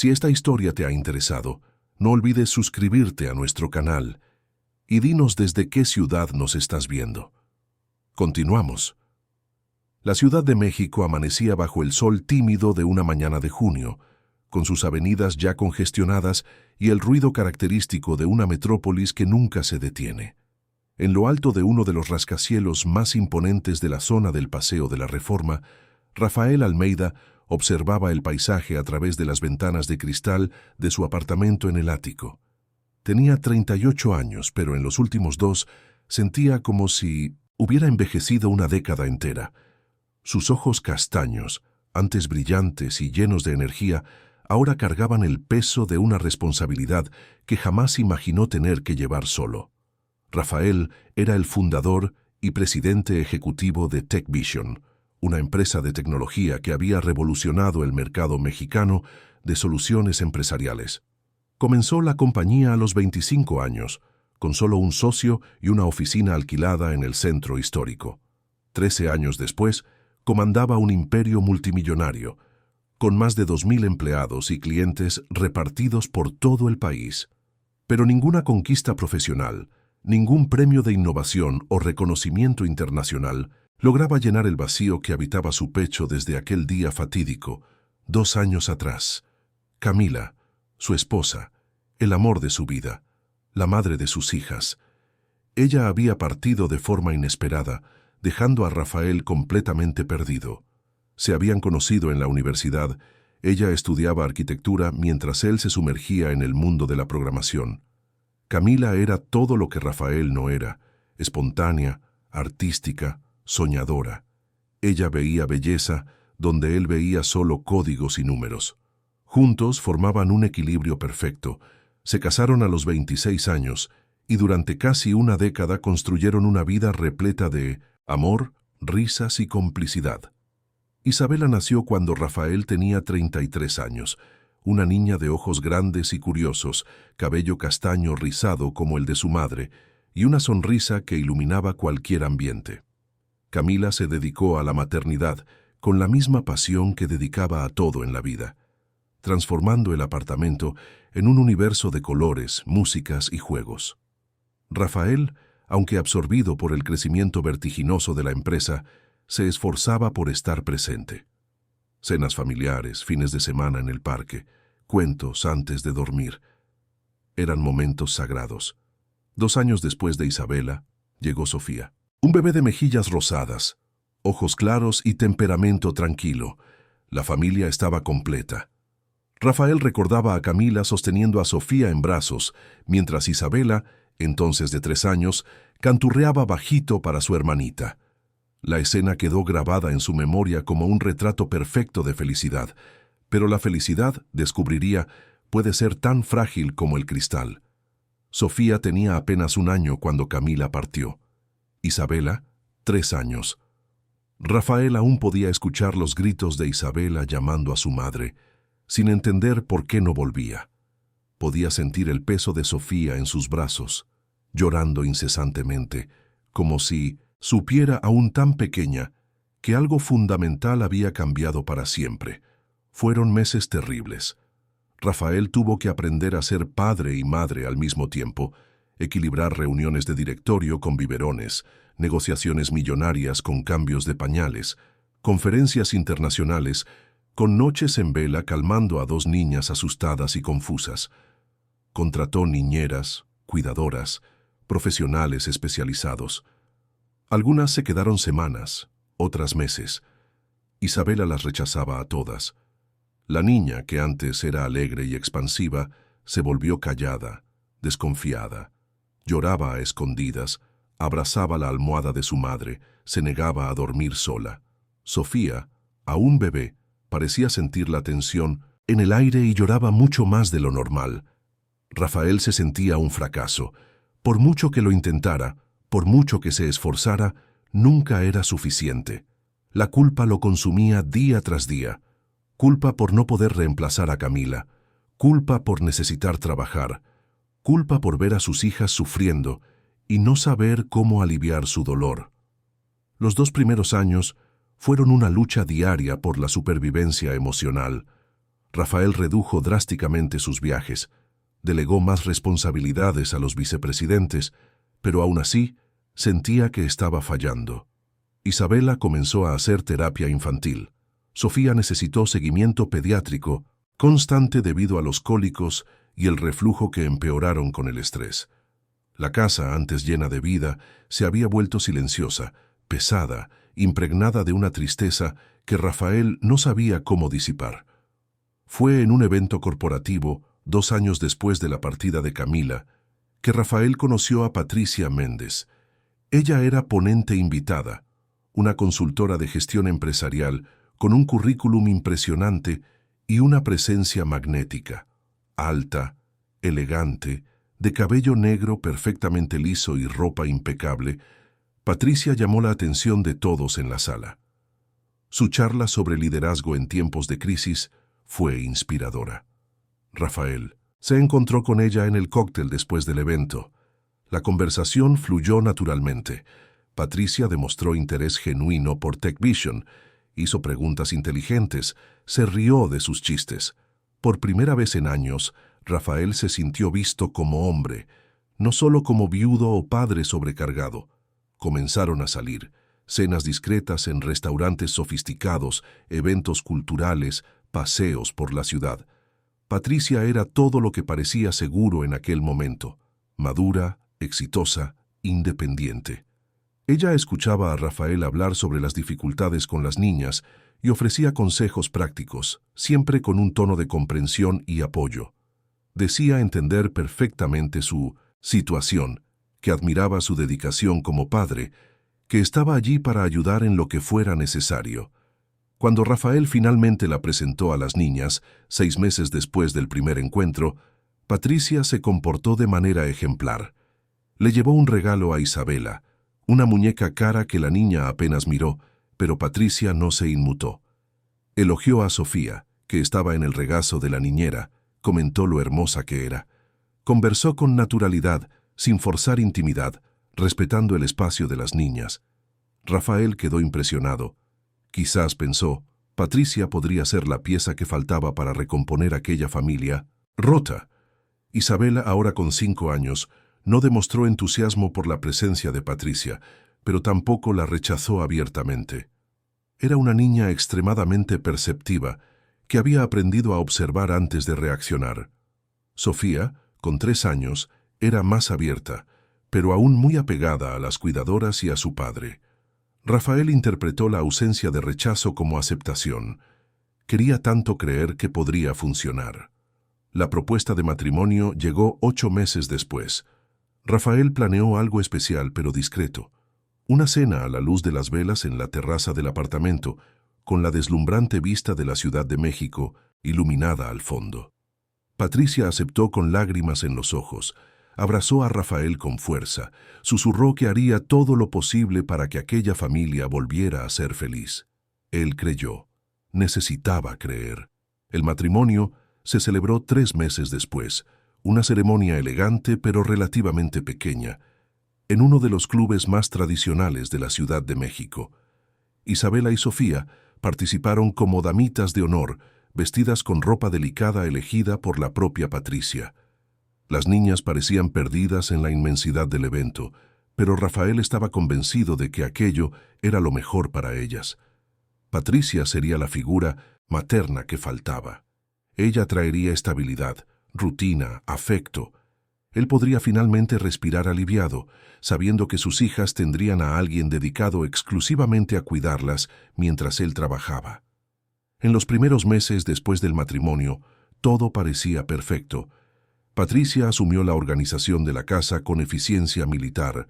Si esta historia te ha interesado, no olvides suscribirte a nuestro canal y dinos desde qué ciudad nos estás viendo. Continuamos. La Ciudad de México amanecía bajo el sol tímido de una mañana de junio, con sus avenidas ya congestionadas y el ruido característico de una metrópolis que nunca se detiene. En lo alto de uno de los rascacielos más imponentes de la zona del Paseo de la Reforma, Rafael Almeida observaba el paisaje a través de las ventanas de cristal de su apartamento en el ático. Tenía 38 años, pero en los últimos 2 sentía como si hubiera envejecido una década entera. Sus ojos castaños, antes brillantes y llenos de energía, ahora cargaban el peso de una responsabilidad que jamás imaginó tener que llevar solo. Rafael era el fundador y presidente ejecutivo de TechVision, una empresa de tecnología que había revolucionado el mercado mexicano de soluciones empresariales. Comenzó la compañía a los 25 años, con solo un socio y una oficina alquilada en el centro histórico. 13 años después, comandaba un imperio multimillonario, con más de 2,000 empleados y clientes repartidos por todo el país. Pero ninguna conquista profesional, ningún premio de innovación o reconocimiento internacional lograba llenar el vacío que habitaba su pecho desde aquel día fatídico, 2 años atrás. Camila, su esposa, el amor de su vida, la madre de sus hijas. Ella había partido de forma inesperada, dejando a Rafael completamente perdido. Se habían conocido en la universidad. Ella estudiaba arquitectura mientras él se sumergía en el mundo de la programación. Camila era todo lo que Rafael no era: espontánea, artística, soñadora. Ella veía belleza donde él veía solo códigos y números. Juntos formaban un equilibrio perfecto. Se casaron a los 26 años y durante casi una década construyeron una vida repleta de amor, risas y complicidad. Isabela nació cuando Rafael tenía 33 años, una niña de ojos grandes y curiosos, cabello castaño rizado como el de su madre, y una sonrisa que iluminaba cualquier ambiente. Camila se dedicó a la maternidad con la misma pasión que dedicaba a todo en la vida, transformando el apartamento en un universo de colores, músicas y juegos. Rafael, aunque absorbido por el crecimiento vertiginoso de la empresa, se esforzaba por estar presente. Cenas familiares, fines de semana en el parque, cuentos antes de dormir. Eran momentos sagrados. 2 años después de Isabela, llegó Sofía. Un bebé de mejillas rosadas, ojos claros y temperamento tranquilo. La familia estaba completa. Rafael recordaba a Camila sosteniendo a Sofía en brazos, mientras Isabela, entonces de 3 años, canturreaba bajito para su hermanita. La escena quedó grabada en su memoria como un retrato perfecto de felicidad, pero la felicidad, descubriría, puede ser tan frágil como el cristal. Sofía tenía apenas 1 año cuando Camila partió. Isabela, 3 años. Rafael aún podía escuchar los gritos de Isabela llamando a su madre, sin entender por qué no volvía. Podía sentir el peso de Sofía en sus brazos, llorando incesantemente, como si supiera aún tan pequeña que algo fundamental había cambiado para siempre. Fueron meses terribles. Rafael tuvo que aprender a ser padre y madre al mismo tiempo, equilibrar reuniones de directorio con biberones, negociaciones millonarias con cambios de pañales, conferencias internacionales, con noches en vela calmando a 2 niñas asustadas y confusas. Contrató niñeras, cuidadoras, profesionales especializados. Algunas se quedaron semanas, otras meses. Isabela las rechazaba a todas. La niña, que antes era alegre y expansiva, se volvió callada, desconfiada. Lloraba a escondidas, abrazaba la almohada de su madre, se negaba a dormir sola. Sofía, aún bebé, parecía sentir la tensión en el aire y lloraba mucho más de lo normal. Rafael se sentía un fracaso. Por mucho que lo intentara, por mucho que se esforzara, nunca era suficiente. La culpa lo consumía día tras día. Culpa por no poder reemplazar a Camila. Culpa por necesitar trabajar. Culpa por ver a sus hijas sufriendo y no saber cómo aliviar su dolor. Los 2 primeros años fueron una lucha diaria por la supervivencia emocional. Rafael redujo drásticamente sus viajes, delegó más responsabilidades a los vicepresidentes, pero aún así sentía que estaba fallando. Isabela comenzó a hacer terapia infantil. Sofía necesitó seguimiento pediátrico constante debido a los cólicos y el reflujo que empeoraron con el estrés. La casa, antes llena de vida, se había vuelto silenciosa, pesada, impregnada de una tristeza que Rafael no sabía cómo disipar. Fue en un evento corporativo, 2 años después de la partida de Camila, que Rafael conoció a Patricia Méndez. Ella era ponente invitada, una consultora de gestión empresarial con un currículum impresionante y una presencia magnética, alta, elegante, de cabello negro perfectamente liso y ropa impecable. Patricia llamó la atención de todos en la sala. Su charla sobre liderazgo en tiempos de crisis fue inspiradora. Rafael se encontró con ella en el cóctel después del evento. La conversación fluyó naturalmente. Patricia demostró interés genuino por TechVision, hizo preguntas inteligentes, se rió de sus chistes. Por primera vez en años, Rafael se sintió visto como hombre, no solo como viudo o padre sobrecargado. Comenzaron a salir, cenas discretas en restaurantes sofisticados, eventos culturales, paseos por la ciudad. Patricia era todo lo que parecía seguro en aquel momento, madura, exitosa, independiente. Ella escuchaba a Rafael hablar sobre las dificultades con las niñas y ofrecía consejos prácticos, siempre con un tono de comprensión y apoyo. Decía entender perfectamente su situación, que admiraba su dedicación como padre, que estaba allí para ayudar en lo que fuera necesario. Cuando Rafael finalmente la presentó a las niñas, 6 meses después del primer encuentro, Patricia se comportó de manera ejemplar. Le llevó un regalo a Isabela, una muñeca cara que la niña apenas miró, pero Patricia no se inmutó. Elogió a Sofía, que estaba en el regazo de la niñera, comentó lo hermosa que era. Conversó con naturalidad, sin forzar intimidad, respetando el espacio de las niñas. Rafael quedó impresionado. Quizás pensó, Patricia podría ser la pieza que faltaba para recomponer aquella familia rota. Isabela, ahora con 5 años, no demostró entusiasmo por la presencia de Patricia, pero tampoco la rechazó abiertamente. Era una niña extremadamente perceptiva, que había aprendido a observar antes de reaccionar. Sofía, con 3 años, era más abierta, pero aún muy apegada a las cuidadoras y a su padre. Rafael interpretó la ausencia de rechazo como aceptación. Quería tanto creer que podría funcionar. La propuesta de matrimonio llegó 8 meses después. Rafael planeó algo especial pero discreto. Una cena a la luz de las velas en la terraza del apartamento, con la deslumbrante vista de la Ciudad de México iluminada al fondo. Patricia aceptó con lágrimas en los ojos, abrazó a Rafael con fuerza, susurró que haría todo lo posible para que aquella familia volviera a ser feliz. Él creyó. Necesitaba creer. El matrimonio se celebró 3 meses después, una ceremonia elegante pero relativamente pequeña, en uno de los clubes más tradicionales de la Ciudad de México. Isabela y Sofía participaron como damitas de honor, vestidas con ropa delicada elegida por la propia Patricia. Las niñas parecían perdidas en la inmensidad del evento, pero Rafael estaba convencido de que aquello era lo mejor para ellas. Patricia sería la figura materna que faltaba. Ella traería estabilidad, rutina, afecto. Él podría finalmente respirar aliviado, sabiendo que sus hijas tendrían a alguien dedicado exclusivamente a cuidarlas mientras él trabajaba. En los primeros meses después del matrimonio, todo parecía perfecto. Patricia asumió la organización de la casa con eficiencia militar,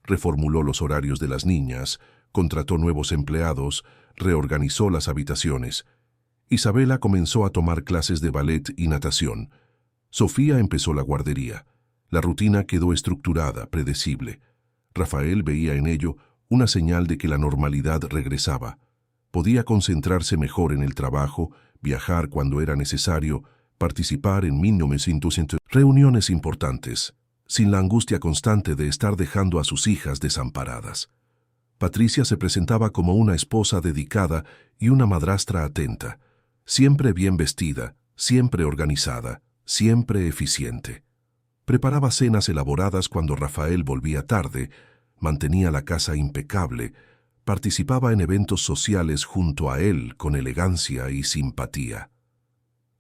reformuló los horarios de las niñas, contrató nuevos empleados, reorganizó las habitaciones. Isabela comenzó a tomar clases de ballet y natación. Sofía empezó la guardería. La rutina quedó estructurada, predecible. Rafael veía en ello una señal de que la normalidad regresaba. Podía concentrarse mejor en el trabajo, viajar cuando era necesario, participar en 1900 reuniones importantes, sin la angustia constante de estar dejando a sus hijas desamparadas. Patricia se presentaba como una esposa dedicada y una madrastra atenta, siempre bien vestida, siempre organizada, siempre eficiente. Preparaba cenas elaboradas cuando Rafael volvía tarde, mantenía la casa impecable, participaba en eventos sociales junto a él con elegancia y simpatía.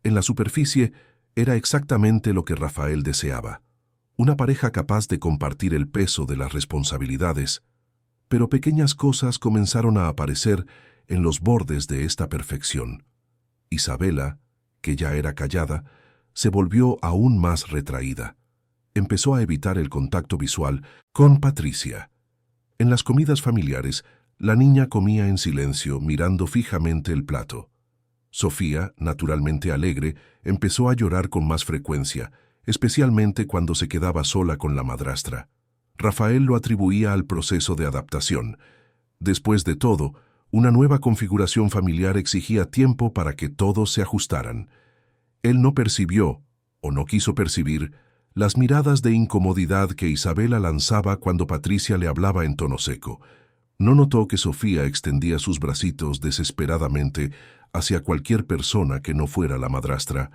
En la superficie era exactamente lo que Rafael deseaba, una pareja capaz de compartir el peso de las responsabilidades, pero pequeñas cosas comenzaron a aparecer en los bordes de esta perfección. Isabela, que ya era callada, se volvió aún más retraída. Empezó a evitar el contacto visual con Patricia. En las comidas familiares, la niña comía en silencio, mirando fijamente el plato. Sofía, naturalmente alegre, empezó a llorar con más frecuencia, especialmente cuando se quedaba sola con la madrastra. Rafael lo atribuía al proceso de adaptación. Después de todo, una nueva configuración familiar exigía tiempo para que todos se ajustaran. Él no percibió, o no quiso percibir, las miradas de incomodidad que Isabela lanzaba cuando Patricia le hablaba en tono seco. No notó que Sofía extendía sus bracitos desesperadamente hacia cualquier persona que no fuera la madrastra.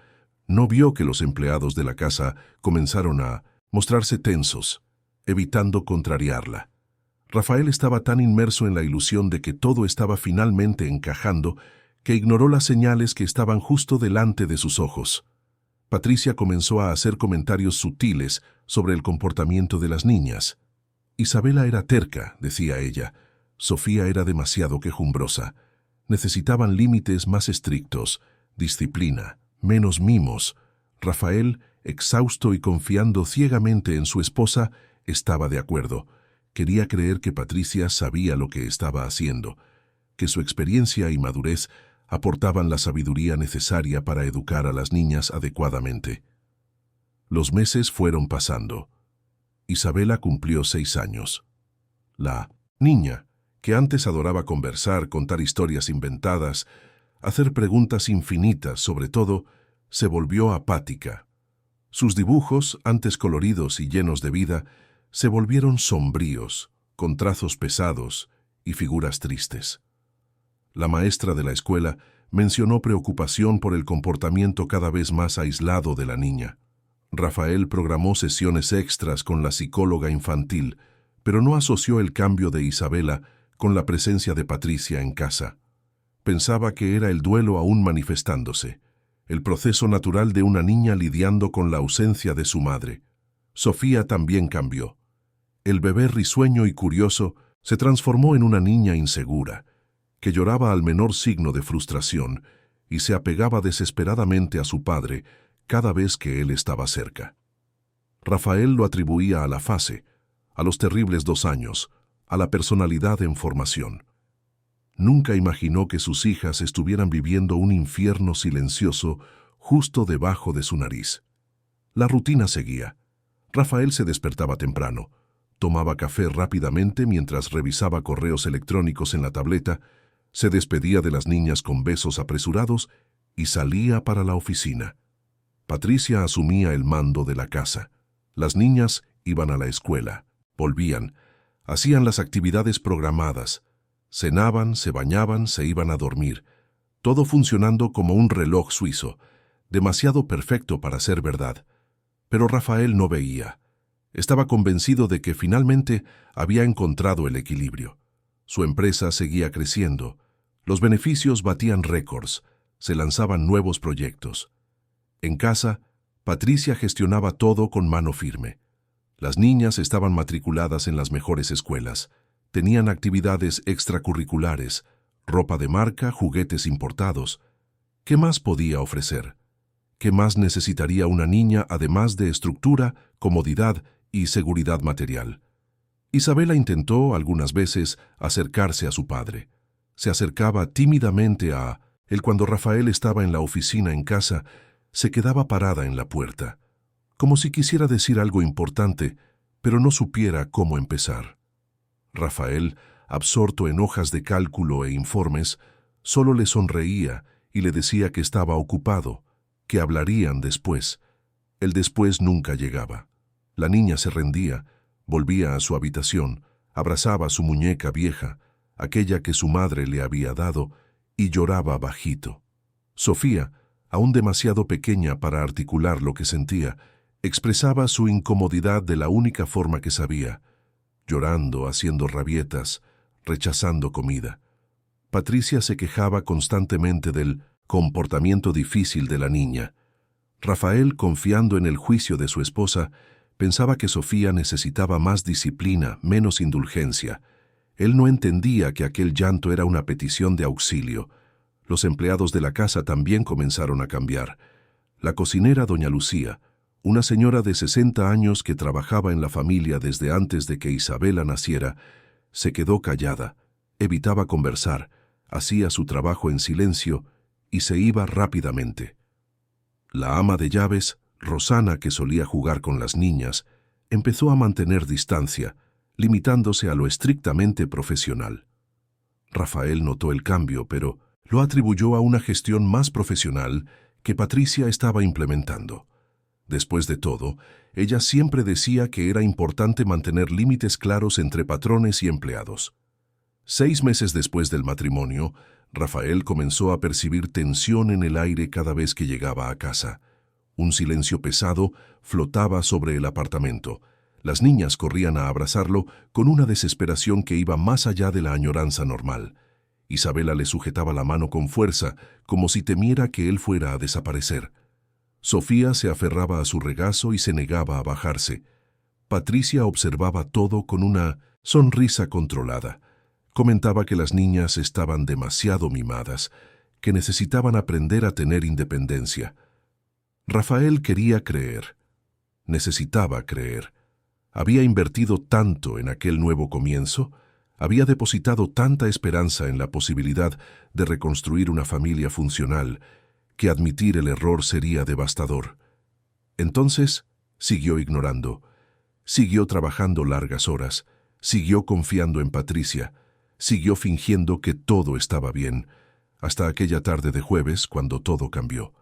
No vio que los empleados de la casa comenzaron a mostrarse tensos, evitando contrariarla. Rafael estaba tan inmerso en la ilusión de que todo estaba finalmente encajando que ignoró las señales que estaban justo delante de sus ojos. Patricia comenzó a hacer comentarios sutiles sobre el comportamiento de las niñas. Isabela era terca, decía ella. Sofía era demasiado quejumbrosa. Necesitaban límites más estrictos, disciplina, menos mimos. Rafael, exhausto y confiando ciegamente en su esposa, estaba de acuerdo. Quería creer que Patricia sabía lo que estaba haciendo, que su experiencia y madurez aportaban la sabiduría necesaria para educar a las niñas adecuadamente. Los meses fueron pasando. Isabela cumplió 6 años. La niña, que antes adoraba conversar, contar historias inventadas, hacer preguntas infinitas, sobre todo, se volvió apática. Sus dibujos, antes coloridos y llenos de vida, se volvieron sombríos, con trazos pesados y figuras tristes. La maestra de la escuela mencionó preocupación por el comportamiento cada vez más aislado de la niña. Rafael programó sesiones extras con la psicóloga infantil, pero no asoció el cambio de Isabela con la presencia de Patricia en casa. Pensaba que era el duelo aún manifestándose, el proceso natural de una niña lidiando con la ausencia de su madre. Sofía también cambió. El bebé risueño y curioso se transformó en una niña insegura, que lloraba al menor signo de frustración y se apegaba desesperadamente a su padre cada vez que él estaba cerca. Rafael lo atribuía a la fase, a los terribles 2 años, a la personalidad en formación. Nunca imaginó que sus hijas estuvieran viviendo un infierno silencioso justo debajo de su nariz. La rutina seguía. Rafael se despertaba temprano, tomaba café rápidamente mientras revisaba correos electrónicos en la tableta, se despedía de las niñas con besos apresurados y salía para la oficina. Patricia asumía el mando de la casa. Las niñas iban a la escuela, volvían, hacían las actividades programadas, cenaban, se bañaban, se iban a dormir, todo funcionando como un reloj suizo, demasiado perfecto para ser verdad. Pero Rafael no veía. Estaba convencido de que finalmente había encontrado el equilibrio. Su empresa seguía creciendo, los beneficios batían récords, se lanzaban nuevos proyectos. En casa, Patricia gestionaba todo con mano firme. Las niñas estaban matriculadas en las mejores escuelas, tenían actividades extracurriculares, ropa de marca, juguetes importados. ¿Qué más podía ofrecer? ¿Qué más necesitaría una niña además de estructura, comodidad y seguridad material? Isabela intentó algunas veces acercarse a su padre. Se acercaba tímidamente a él cuando Rafael estaba en la oficina en casa, se quedaba parada en la puerta, como si quisiera decir algo importante, pero no supiera cómo empezar. Rafael, absorto en hojas de cálculo e informes, solo le sonreía y le decía que estaba ocupado, que hablarían después. El después nunca llegaba. La niña se rendía, volvía a su habitación, abrazaba su muñeca vieja, aquella que su madre le había dado, y lloraba bajito. Sofía, aún demasiado pequeña para articular lo que sentía, expresaba su incomodidad de la única forma que sabía, llorando, haciendo rabietas, rechazando comida. Patricia se quejaba constantemente del comportamiento difícil de la niña. Rafael, confiando en el juicio de su esposa, pensaba que Sofía necesitaba más disciplina, menos indulgencia. Él no entendía que aquel llanto era una petición de auxilio. Los empleados de la casa también comenzaron a cambiar. La cocinera doña Lucía, una señora de 60 años que trabajaba en la familia desde antes de que Isabela naciera, se quedó callada, evitaba conversar, hacía su trabajo en silencio y se iba rápidamente. La ama de llaves, Rosana, que solía jugar con las niñas, empezó a mantener distancia, limitándose a lo estrictamente profesional. Rafael notó el cambio, pero lo atribuyó a una gestión más profesional que Patricia estaba implementando. Después de todo, ella siempre decía que era importante mantener límites claros entre patrones y empleados. 6 meses después del matrimonio, Rafael comenzó a percibir tensión en el aire cada vez que llegaba a casa. Un silencio pesado flotaba sobre el apartamento. Las niñas corrían a abrazarlo con una desesperación que iba más allá de la añoranza normal. Isabela le sujetaba la mano con fuerza, como si temiera que él fuera a desaparecer. Sofía se aferraba a su regazo y se negaba a bajarse. Patricia observaba todo con una sonrisa controlada. Comentaba que las niñas estaban demasiado mimadas, que necesitaban aprender a tener independencia. Rafael quería creer. Necesitaba creer. Había invertido tanto en aquel nuevo comienzo, había depositado tanta esperanza en la posibilidad de reconstruir una familia funcional, que admitir el error sería devastador. Entonces, siguió ignorando. Siguió trabajando largas horas, siguió confiando en Patricia, siguió fingiendo que todo estaba bien, hasta aquella tarde de jueves cuando todo cambió.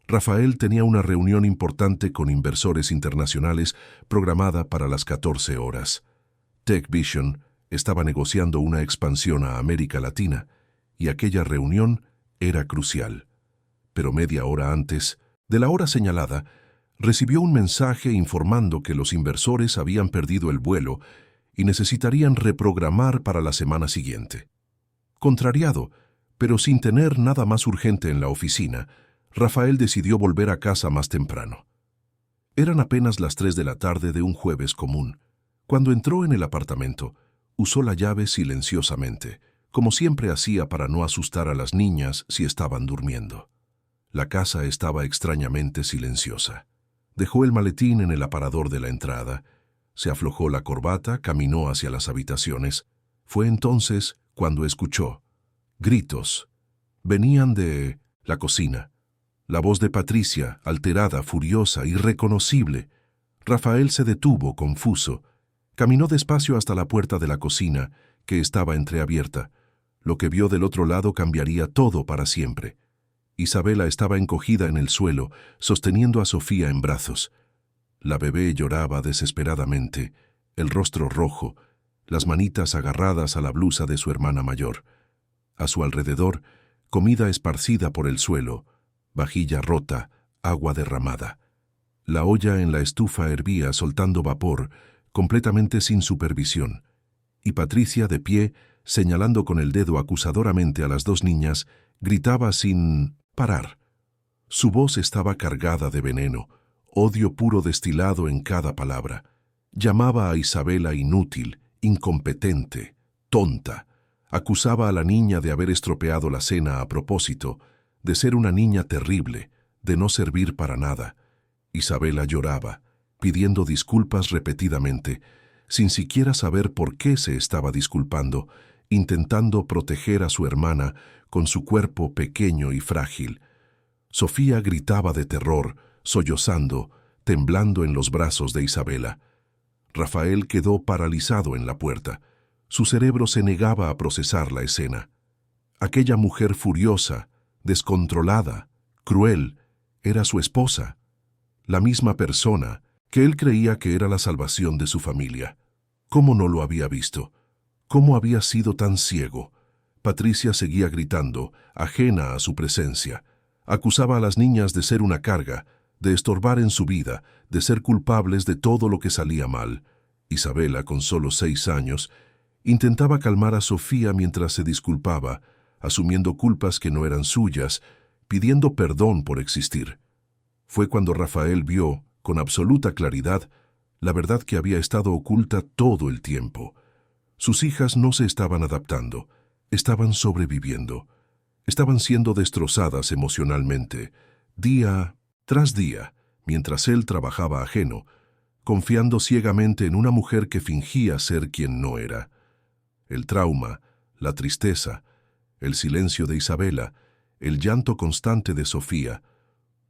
Rafael tenía una reunión importante con inversores internacionales programada para las 14 horas. TechVision estaba negociando una expansión a América Latina y aquella reunión era crucial. Pero media hora antes, de la hora señalada, recibió un mensaje informando que los inversores habían perdido el vuelo y necesitarían reprogramar para la semana siguiente. Contrariado, pero sin tener nada más urgente en la oficina, Rafael decidió volver a casa más temprano. Eran apenas las 3 de la tarde de un jueves común. Cuando entró en el apartamento, usó la llave silenciosamente, como siempre hacía para no asustar a las niñas si estaban durmiendo. La casa estaba extrañamente silenciosa. Dejó el maletín en el aparador de la entrada, se aflojó la corbata, caminó hacia las habitaciones. Fue entonces cuando escuchó gritos. Venían de la cocina. La voz de Patricia, alterada, furiosa, irreconocible. Rafael se detuvo, confuso. Caminó despacio hasta la puerta de la cocina, que estaba entreabierta. Lo que vio del otro lado cambiaría todo para siempre. Isabela estaba encogida en el suelo, sosteniendo a Sofía en brazos. La bebé lloraba desesperadamente, el rostro rojo, las manitas agarradas a la blusa de su hermana mayor. A su alrededor, comida esparcida por el suelo, vajilla rota, agua derramada. La olla en la estufa hervía soltando vapor, completamente sin supervisión. Y Patricia, de pie, señalando con el dedo acusadoramente a las dos niñas, gritaba sin parar. Su voz estaba cargada de veneno, odio puro destilado en cada palabra. Llamaba a Isabela inútil, incompetente, tonta. Acusaba a la niña de haber estropeado la cena a propósito, de ser una niña terrible, de no servir para nada. Isabela lloraba, pidiendo disculpas repetidamente, sin siquiera saber por qué se estaba disculpando, intentando proteger a su hermana con su cuerpo pequeño y frágil. Sofía gritaba de terror, sollozando, temblando en los brazos de Isabela. Rafael quedó paralizado en la puerta. Su cerebro se negaba a procesar la escena. Aquella mujer furiosa, descontrolada, cruel, era su esposa, la misma persona que él creía que era la salvación de su familia. ¿Cómo no lo había visto? ¿Cómo había sido tan ciego? Patricia seguía gritando, ajena a su presencia. Acusaba a las niñas de ser una carga, de estorbar en su vida, de ser culpables de todo lo que salía mal. Isabela, con solo 6 años, intentaba calmar a Sofía mientras se disculpaba, asumiendo culpas que no eran suyas, pidiendo perdón por existir. Fue cuando Rafael vio, con absoluta claridad, la verdad que había estado oculta todo el tiempo. Sus hijas no se estaban adaptando, estaban sobreviviendo. Estaban siendo destrozadas emocionalmente, día tras día, mientras él trabajaba ajeno, confiando ciegamente en una mujer que fingía ser quien no era. El trauma, la tristeza, el silencio de Isabela, el llanto constante de Sofía,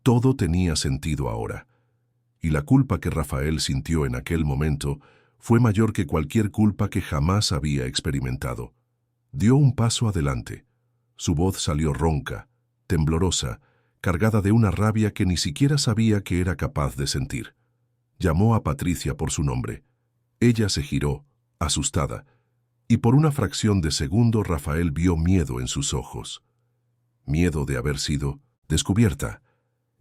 todo tenía sentido ahora. Y la culpa que Rafael sintió en aquel momento fue mayor que cualquier culpa que jamás había experimentado. Dio un paso adelante. Su voz salió ronca, temblorosa, cargada de una rabia que ni siquiera sabía que era capaz de sentir. Llamó a Patricia por su nombre. Ella se giró, asustada, y por una fracción de segundo Rafael vio miedo en sus ojos. Miedo de haber sido descubierta.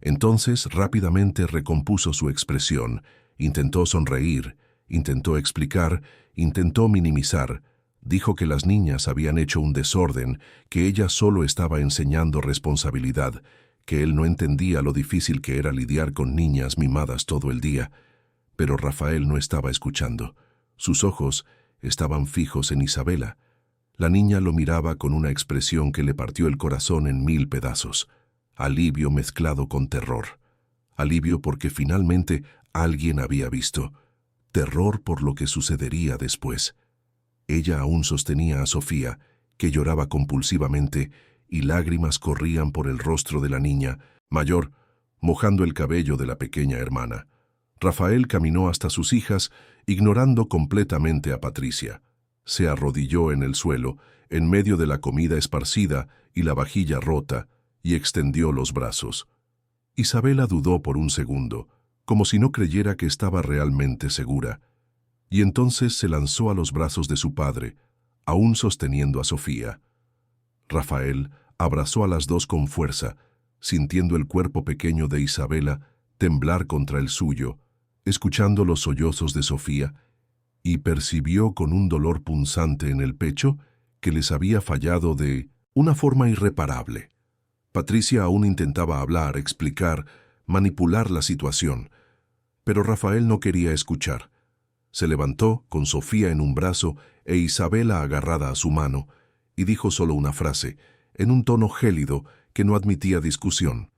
Entonces rápidamente recompuso su expresión, intentó sonreír, intentó explicar, intentó minimizar. Dijo que las niñas habían hecho un desorden, que ella solo estaba enseñando responsabilidad, que él no entendía lo difícil que era lidiar con niñas mimadas todo el día. Pero Rafael no estaba escuchando. Sus ojos estaban fijos en Isabela. La niña lo miraba con una expresión que le partió el corazón en 1000 pedazos. Alivio mezclado con terror. Alivio porque finalmente alguien había visto. Terror por lo que sucedería después. Ella aún sostenía a Sofía, que lloraba compulsivamente, y lágrimas corrían por el rostro de la niña, mayor, mojando el cabello de la pequeña hermana. Rafael caminó hasta sus hijas, ignorando completamente a Patricia. Se arrodilló en el suelo, en medio de la comida esparcida y la vajilla rota, y extendió los brazos. Isabela dudó por un segundo, como si no creyera que estaba realmente segura. Y entonces se lanzó a los brazos de su padre, aún sosteniendo a Sofía. Rafael abrazó a las dos con fuerza, sintiendo el cuerpo pequeño de Isabela temblar contra el suyo, escuchando los sollozos de Sofía, y percibió con un dolor punzante en el pecho que les había fallado de una forma irreparable. Patricia aún intentaba hablar, explicar, manipular la situación, pero Rafael no quería escuchar. Se levantó, con Sofía en un brazo e Isabela agarrada a su mano, y dijo solo una frase, en un tono gélido que no admitía discusión.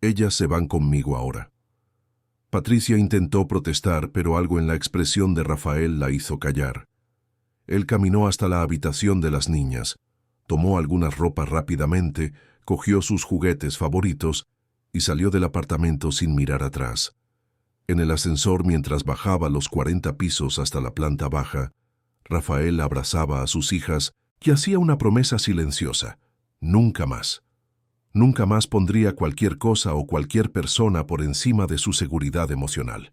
«Ellas se van conmigo ahora». Patricia intentó protestar, pero algo en la expresión de Rafael la hizo callar. Él caminó hasta la habitación de las niñas, tomó algunas ropas rápidamente, cogió sus juguetes favoritos y salió del apartamento sin mirar atrás. En el ascensor, mientras bajaba los 40 pisos hasta la planta baja, Rafael abrazaba a sus hijas y hacía una promesa silenciosa. Nunca más. Nunca más pondría cualquier cosa o cualquier persona por encima de su seguridad emocional.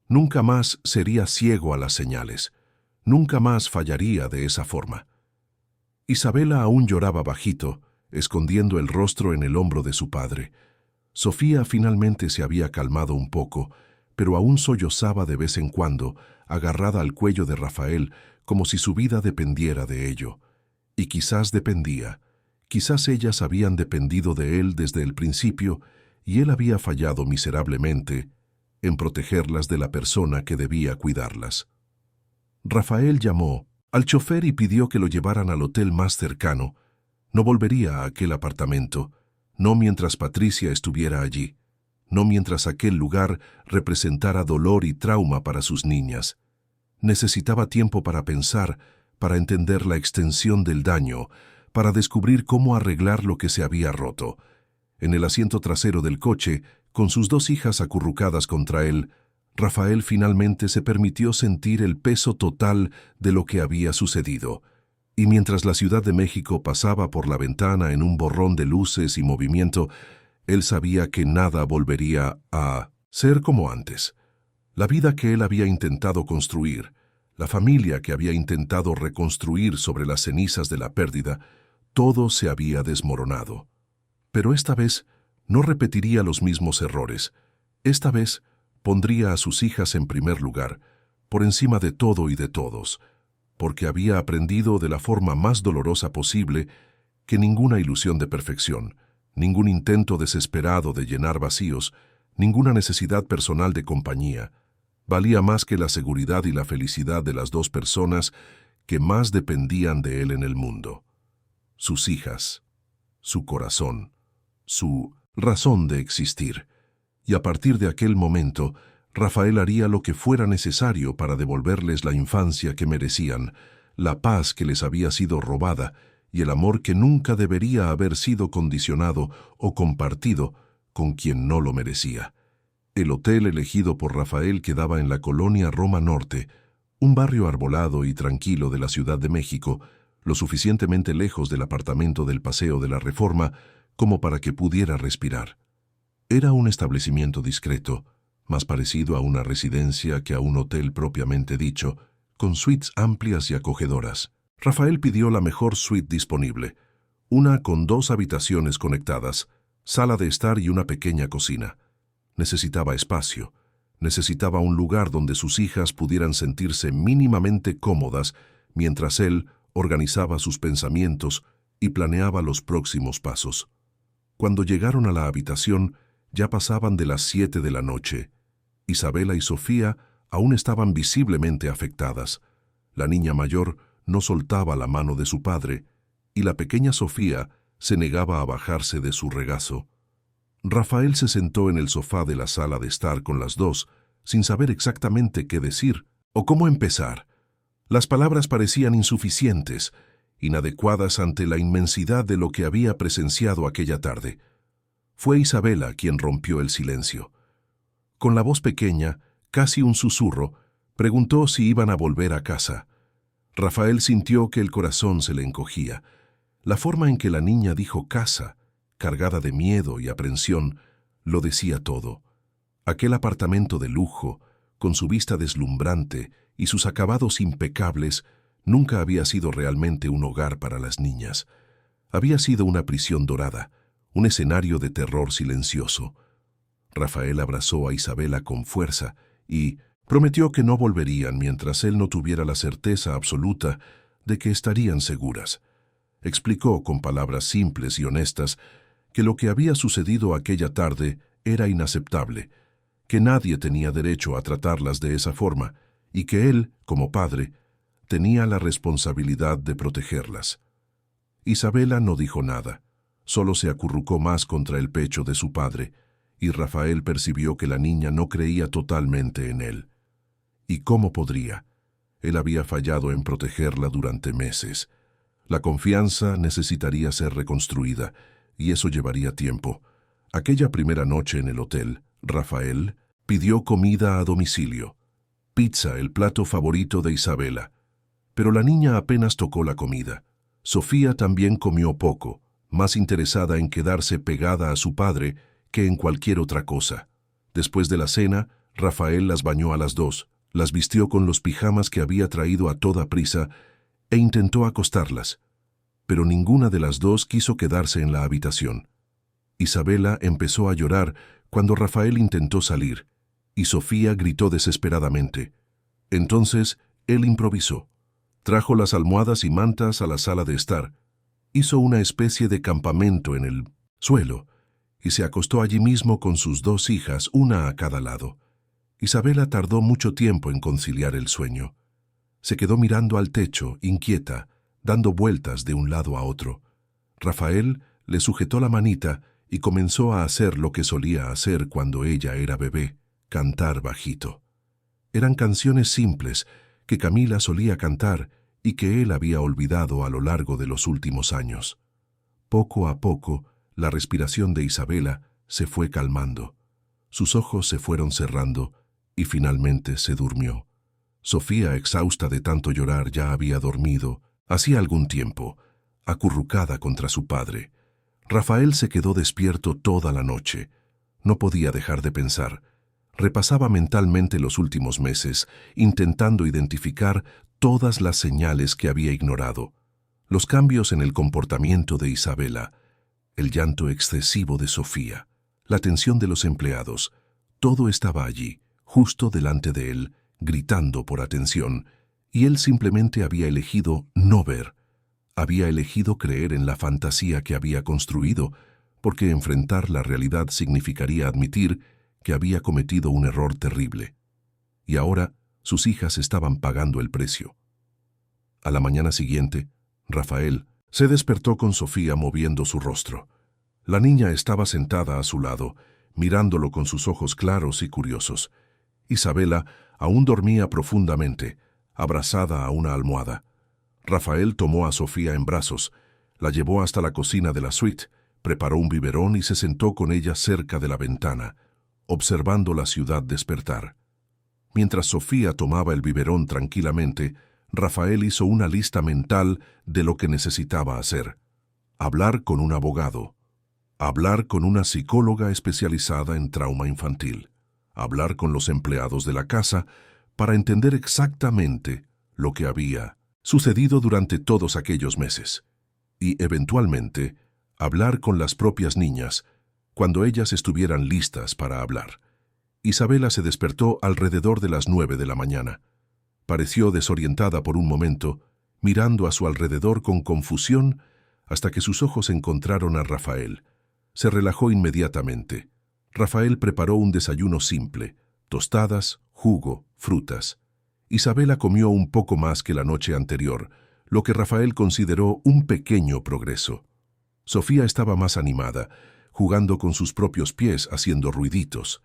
Nunca más sería ciego a las señales. Nunca más fallaría de esa forma. Isabela aún lloraba bajito, escondiendo el rostro en el hombro de su padre. Sofía finalmente se había calmado un poco, pero aún sollozaba de vez en cuando, agarrada al cuello de Rafael, como si su vida dependiera de ello. Y quizás dependía. Quizás ellas habían dependido de él desde el principio, y él había fallado miserablemente en protegerlas de la persona que debía cuidarlas. Rafael llamó al chofer y pidió que lo llevaran al hotel más cercano. No volvería a aquel apartamento, no mientras Patricia estuviera allí. No mientras aquel lugar representara dolor y trauma para sus niñas. Necesitaba tiempo para pensar, para entender la extensión del daño, para descubrir cómo arreglar lo que se había roto. En el asiento trasero del coche, con sus 2 hijas acurrucadas contra él, Rafael finalmente se permitió sentir el peso total de lo que había sucedido. Y mientras la Ciudad de México pasaba por la ventana en un borrón de luces y movimiento, él sabía que nada volvería a ser como antes. La vida que él había intentado construir, la familia que había intentado reconstruir sobre las cenizas de la pérdida, todo se había desmoronado. Pero esta vez No repetiría los mismos errores. Esta vez pondría a sus hijas en primer lugar, por encima de todo y de todos, porque había aprendido de la forma más dolorosa posible que ninguna ilusión de perfección, ningún intento desesperado de llenar vacíos, ninguna necesidad personal de compañía, valía más que la seguridad y la felicidad de las dos personas que más dependían de él en el mundo. Sus hijas, su corazón, su razón de existir. Y a partir de aquel momento, Rafael haría lo que fuera necesario para devolverles la infancia que merecían, la paz que les había sido robada y el amor que nunca debería haber sido condicionado o compartido con quien no lo merecía. El hotel elegido por Rafael quedaba en la colonia Roma Norte, un barrio arbolado y tranquilo de la Ciudad de México, lo suficientemente lejos del apartamento del Paseo de la Reforma como para que pudiera respirar. Era un establecimiento discreto, más parecido a una residencia que a un hotel propiamente dicho, con suites amplias y acogedoras. Rafael pidió la mejor suite disponible, una con 2 habitaciones conectadas, sala de estar y una pequeña cocina. Necesitaba espacio, necesitaba un lugar donde sus hijas pudieran sentirse mínimamente cómodas mientras él organizaba sus pensamientos y planeaba los próximos pasos. Cuando llegaron a la habitación, ya pasaban de las 7 de la noche. Isabela y Sofía aún estaban visiblemente afectadas. La niña mayor no soltaba la mano de su padre, y la pequeña Sofía se negaba a bajarse de su regazo. Rafael se sentó en el sofá de la sala de estar con las dos, sin saber exactamente qué decir o cómo empezar. Las palabras parecían insuficientes, inadecuadas ante la inmensidad de lo que había presenciado aquella tarde. Fue Isabela quien rompió el silencio. Con la voz pequeña, casi un susurro, preguntó si iban a volver a casa. Rafael sintió que el corazón se le encogía. La forma en que la niña dijo casa, cargada de miedo y aprensión, lo decía todo. Aquel apartamento de lujo, con su vista deslumbrante y sus acabados impecables, nunca había sido realmente un hogar para las niñas. Había sido una prisión dorada, un escenario de terror silencioso. Rafael abrazó a Isabela con fuerza y prometió que no volverían mientras él no tuviera la certeza absoluta de que estarían seguras. Explicó con palabras simples y honestas que lo que había sucedido aquella tarde era inaceptable, que nadie tenía derecho a tratarlas de esa forma y que él, como padre, tenía la responsabilidad de protegerlas. Isabela no dijo nada, solo se acurrucó más contra el pecho de su padre, y Rafael percibió que la niña no creía totalmente en él. ¿Y cómo podría? Él había fallado en protegerla durante meses. La confianza necesitaría ser reconstruida, y eso llevaría tiempo. Aquella primera noche en el hotel, Rafael pidió comida a domicilio. Pizza, el plato favorito de Isabela. Pero la niña apenas tocó la comida. Sofía también comió poco, más interesada en quedarse pegada a su padre que en cualquier otra cosa. Después de la cena, Rafael las bañó a las dos, las vistió con los pijamas que había traído a toda prisa e intentó acostarlas, pero ninguna de las dos quiso quedarse en la habitación. Isabela empezó a llorar cuando Rafael intentó salir, y Sofía gritó desesperadamente. Entonces, él improvisó. Trajo las almohadas y mantas a la sala de estar, hizo una especie de campamento en el suelo, y se acostó allí mismo con sus 2 hijas, una a cada lado. Isabela tardó mucho tiempo en conciliar el sueño. Se quedó mirando al techo, inquieta, dando vueltas de un lado a otro. Rafael le sujetó la manita y comenzó a hacer lo que solía hacer cuando ella era bebé, cantar bajito. Eran canciones simples que Camila solía cantar y que él había olvidado a lo largo de los últimos años. Poco a poco, la respiración de Isabela se fue calmando. Sus ojos se fueron cerrando y finalmente se durmió. Sofía, exhausta de tanto llorar, ya había dormido hacía algún tiempo, acurrucada contra su padre. Rafael se quedó despierto toda la noche. No podía dejar de pensar. Repasaba mentalmente los últimos meses, intentando identificar todas las señales que había ignorado. Los cambios en el comportamiento de Isabela, el llanto excesivo de Sofía, la atención de los empleados. Todo estaba allí, justo delante de él, gritando por atención, y él simplemente había elegido no ver. Había elegido creer en la fantasía que había construido, porque enfrentar la realidad significaría admitir que había cometido un error terrible. Y ahora sus hijas estaban pagando el precio. A la mañana siguiente, Rafael se despertó con Sofía moviendo su rostro. La niña estaba sentada a su lado, mirándolo con sus ojos claros y curiosos. Isabela aún dormía profundamente, abrazada a una almohada. Rafael tomó a Sofía en brazos, la llevó hasta la cocina de la suite, preparó un biberón y se sentó con ella cerca de la ventana, observando la ciudad despertar. Mientras Sofía tomaba el biberón tranquilamente, Rafael hizo una lista mental de lo que necesitaba hacer. Hablar con un abogado. Hablar con una psicóloga especializada en trauma infantil. Hablar con los empleados de la casa para entender exactamente lo que había sucedido durante todos aquellos meses. Y, eventualmente, hablar con las propias niñas cuando ellas estuvieran listas para hablar. Isabela se despertó alrededor de las 9 de la mañana. Pareció desorientada por un momento, mirando a su alrededor con confusión hasta que sus ojos encontraron a Rafael. Se relajó inmediatamente. Rafael preparó un desayuno simple: tostadas, jugo, frutas. Isabela comió un poco más que la noche anterior, lo que Rafael consideró un pequeño progreso. Sofía estaba más animada, jugando con sus propios pies, haciendo ruiditos.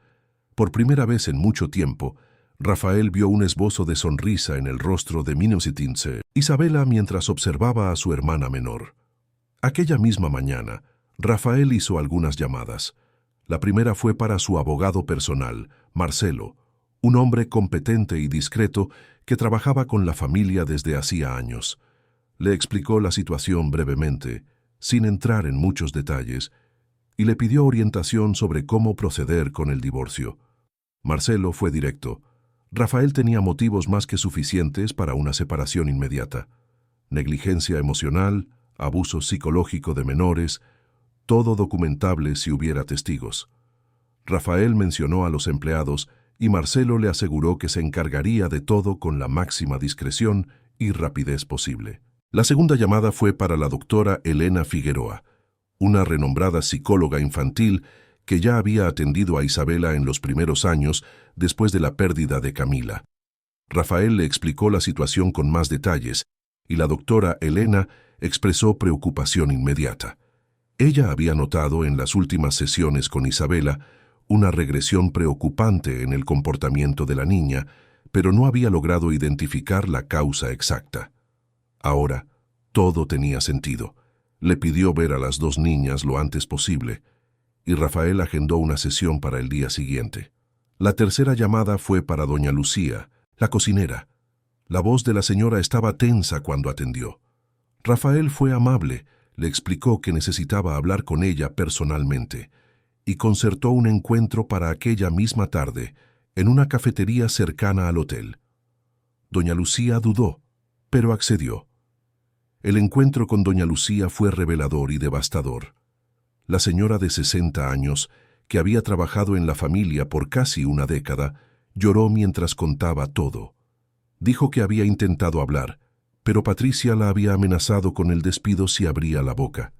Por primera vez en mucho tiempo, Rafael vio un esbozo de sonrisa en el rostro de Minusitintse, Isabela, mientras observaba a su hermana menor. Aquella misma mañana, Rafael hizo algunas llamadas. La primera fue para su abogado personal, Marcelo, un hombre competente y discreto que trabajaba con la familia desde hacía años. Le explicó la situación brevemente, sin entrar en muchos detalles, y le pidió orientación sobre cómo proceder con el divorcio. Marcelo fue directo. Rafael tenía motivos más que suficientes para una separación inmediata. Negligencia emocional, abuso psicológico de menores, todo documentable si hubiera testigos. Rafael mencionó a los empleados y Marcelo le aseguró que se encargaría de todo con la máxima discreción y rapidez posible. La segunda llamada fue para la doctora Elena Figueroa, una renombrada psicóloga infantil que ya había atendido a Isabela en los primeros años después de la pérdida de Camila. Rafael le explicó la situación con más detalles y la doctora Elena expresó preocupación inmediata. Ella había notado en las últimas sesiones con Isabela una regresión preocupante en el comportamiento de la niña, pero no había logrado identificar la causa exacta. Ahora, todo tenía sentido. Le pidió ver a las dos niñas lo antes posible, y Rafael agendó una sesión para el día siguiente. La tercera llamada fue para doña Lucía, la cocinera. La voz de la señora estaba tensa cuando atendió. Rafael fue amable, le explicó que necesitaba hablar con ella personalmente, y concertó un encuentro para aquella misma tarde en una cafetería cercana al hotel. Doña Lucía dudó, pero accedió. El encuentro con doña Lucía fue revelador y devastador. La señora de 60 años, que había trabajado en la familia por casi una década, lloró mientras contaba todo. Dijo que había intentado hablar, pero Patricia la había amenazado con el despido si abría la boca.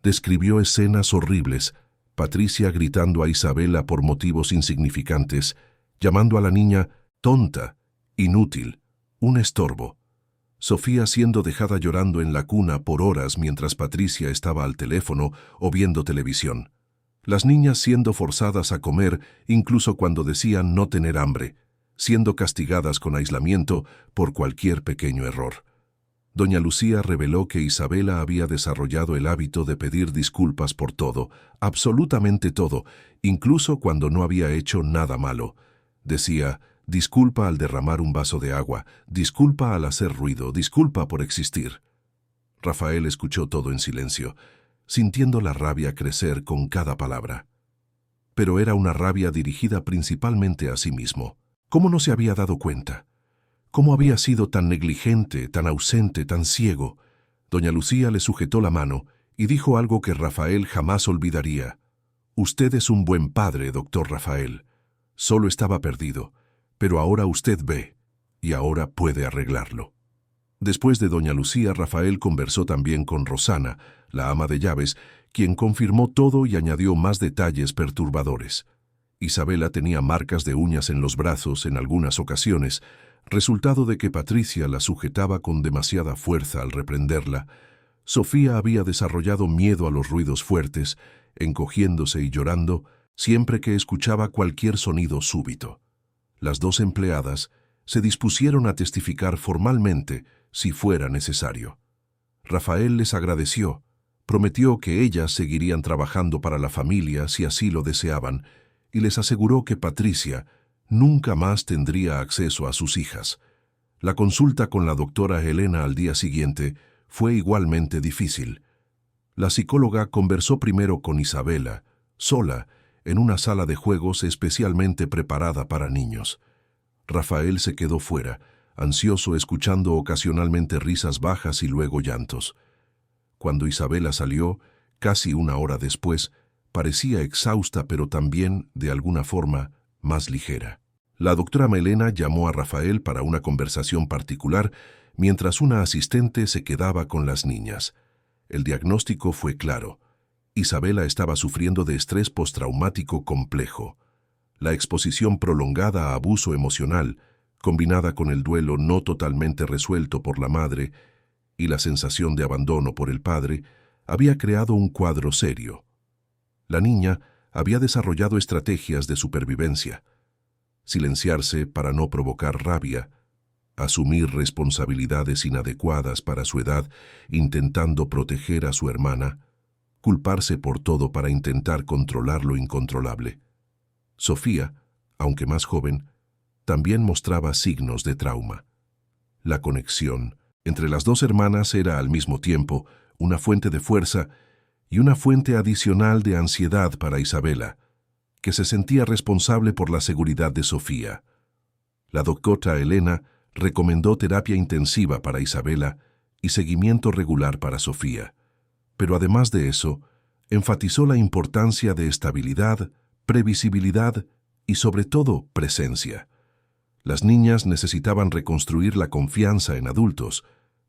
Describió escenas horribles, Patricia gritando a Isabela por motivos insignificantes, llamando a la niña tonta, inútil, un estorbo. Sofía siendo dejada llorando en la cuna por horas mientras Patricia estaba al teléfono o viendo televisión. Las niñas siendo forzadas a comer incluso cuando decían no tener hambre, siendo castigadas con aislamiento por cualquier pequeño error. Doña Lucía reveló que Isabela había desarrollado el hábito de pedir disculpas por todo, absolutamente todo, incluso cuando no había hecho nada malo. Decía: disculpa al derramar un vaso de agua, disculpa al hacer ruido, disculpa por existir. Rafael escuchó todo en silencio, sintiendo la rabia crecer con cada palabra. Pero era una rabia dirigida principalmente a sí mismo. ¿Cómo no se había dado cuenta? ¿Cómo había sido tan negligente, tan ausente, tan ciego? Doña Lucía le sujetó la mano y dijo algo que Rafael jamás olvidaría. Usted es un buen padre, doctor Rafael. Solo estaba perdido, pero ahora usted ve, y ahora puede arreglarlo. Después de doña Lucía, Rafael conversó también con Rosana, la ama de llaves, quien confirmó todo y añadió más detalles perturbadores. Isabela tenía marcas de uñas en los brazos en algunas ocasiones, resultado de que Patricia la sujetaba con demasiada fuerza al reprenderla. Sofía había desarrollado miedo a los ruidos fuertes, encogiéndose y llorando siempre que escuchaba cualquier sonido súbito. Las dos empleadas se dispusieron a testificar formalmente si fuera necesario. Rafael les agradeció, prometió que ellas seguirían trabajando para la familia si así lo deseaban, y les aseguró que Patricia nunca más tendría acceso a sus hijas. La consulta con la doctora Elena al día siguiente fue igualmente difícil. La psicóloga conversó primero con Isabela, sola, en una sala de juegos especialmente preparada para niños. Rafael se quedó fuera, ansioso, escuchando ocasionalmente risas bajas y luego llantos. Cuando Isabela salió, casi una hora después, parecía exhausta pero también, de alguna forma, más ligera. La doctora Melena llamó a Rafael para una conversación particular, mientras una asistente se quedaba con las niñas. El diagnóstico fue claro. Isabela estaba sufriendo de estrés postraumático complejo. La exposición prolongada a abuso emocional, combinada con el duelo no totalmente resuelto por la madre y la sensación de abandono por el padre, había creado un cuadro serio. La niña había desarrollado estrategias de supervivencia: silenciarse para no provocar rabia, asumir responsabilidades inadecuadas para su edad intentando proteger a su hermana, culparse por todo para intentar controlar lo incontrolable. Sofía, aunque más joven, también mostraba signos de trauma. La conexión entre las dos hermanas era al mismo tiempo una fuente de fuerza y una fuente adicional de ansiedad para Isabela, que se sentía responsable por la seguridad de Sofía. La doctora Elena recomendó terapia intensiva para Isabela y seguimiento regular para Sofía, pero además de eso, enfatizó la importancia de estabilidad, previsibilidad y sobre todo presencia. Las niñas necesitaban reconstruir la confianza en adultos,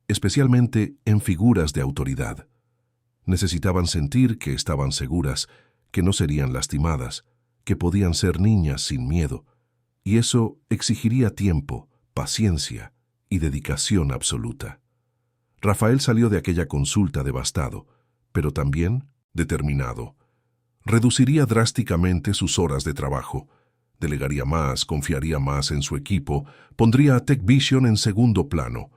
especialmente en figuras de autoridad. Necesitaban sentir que estaban seguras, que no serían lastimadas, que podían ser niñas sin miedo, y eso exigiría tiempo, paciencia y dedicación absoluta. Rafael salió de aquella consulta devastado, pero también determinado. Reduciría drásticamente sus horas de trabajo, delegaría más, confiaría más en su equipo, pondría a TechVision en segundo plano.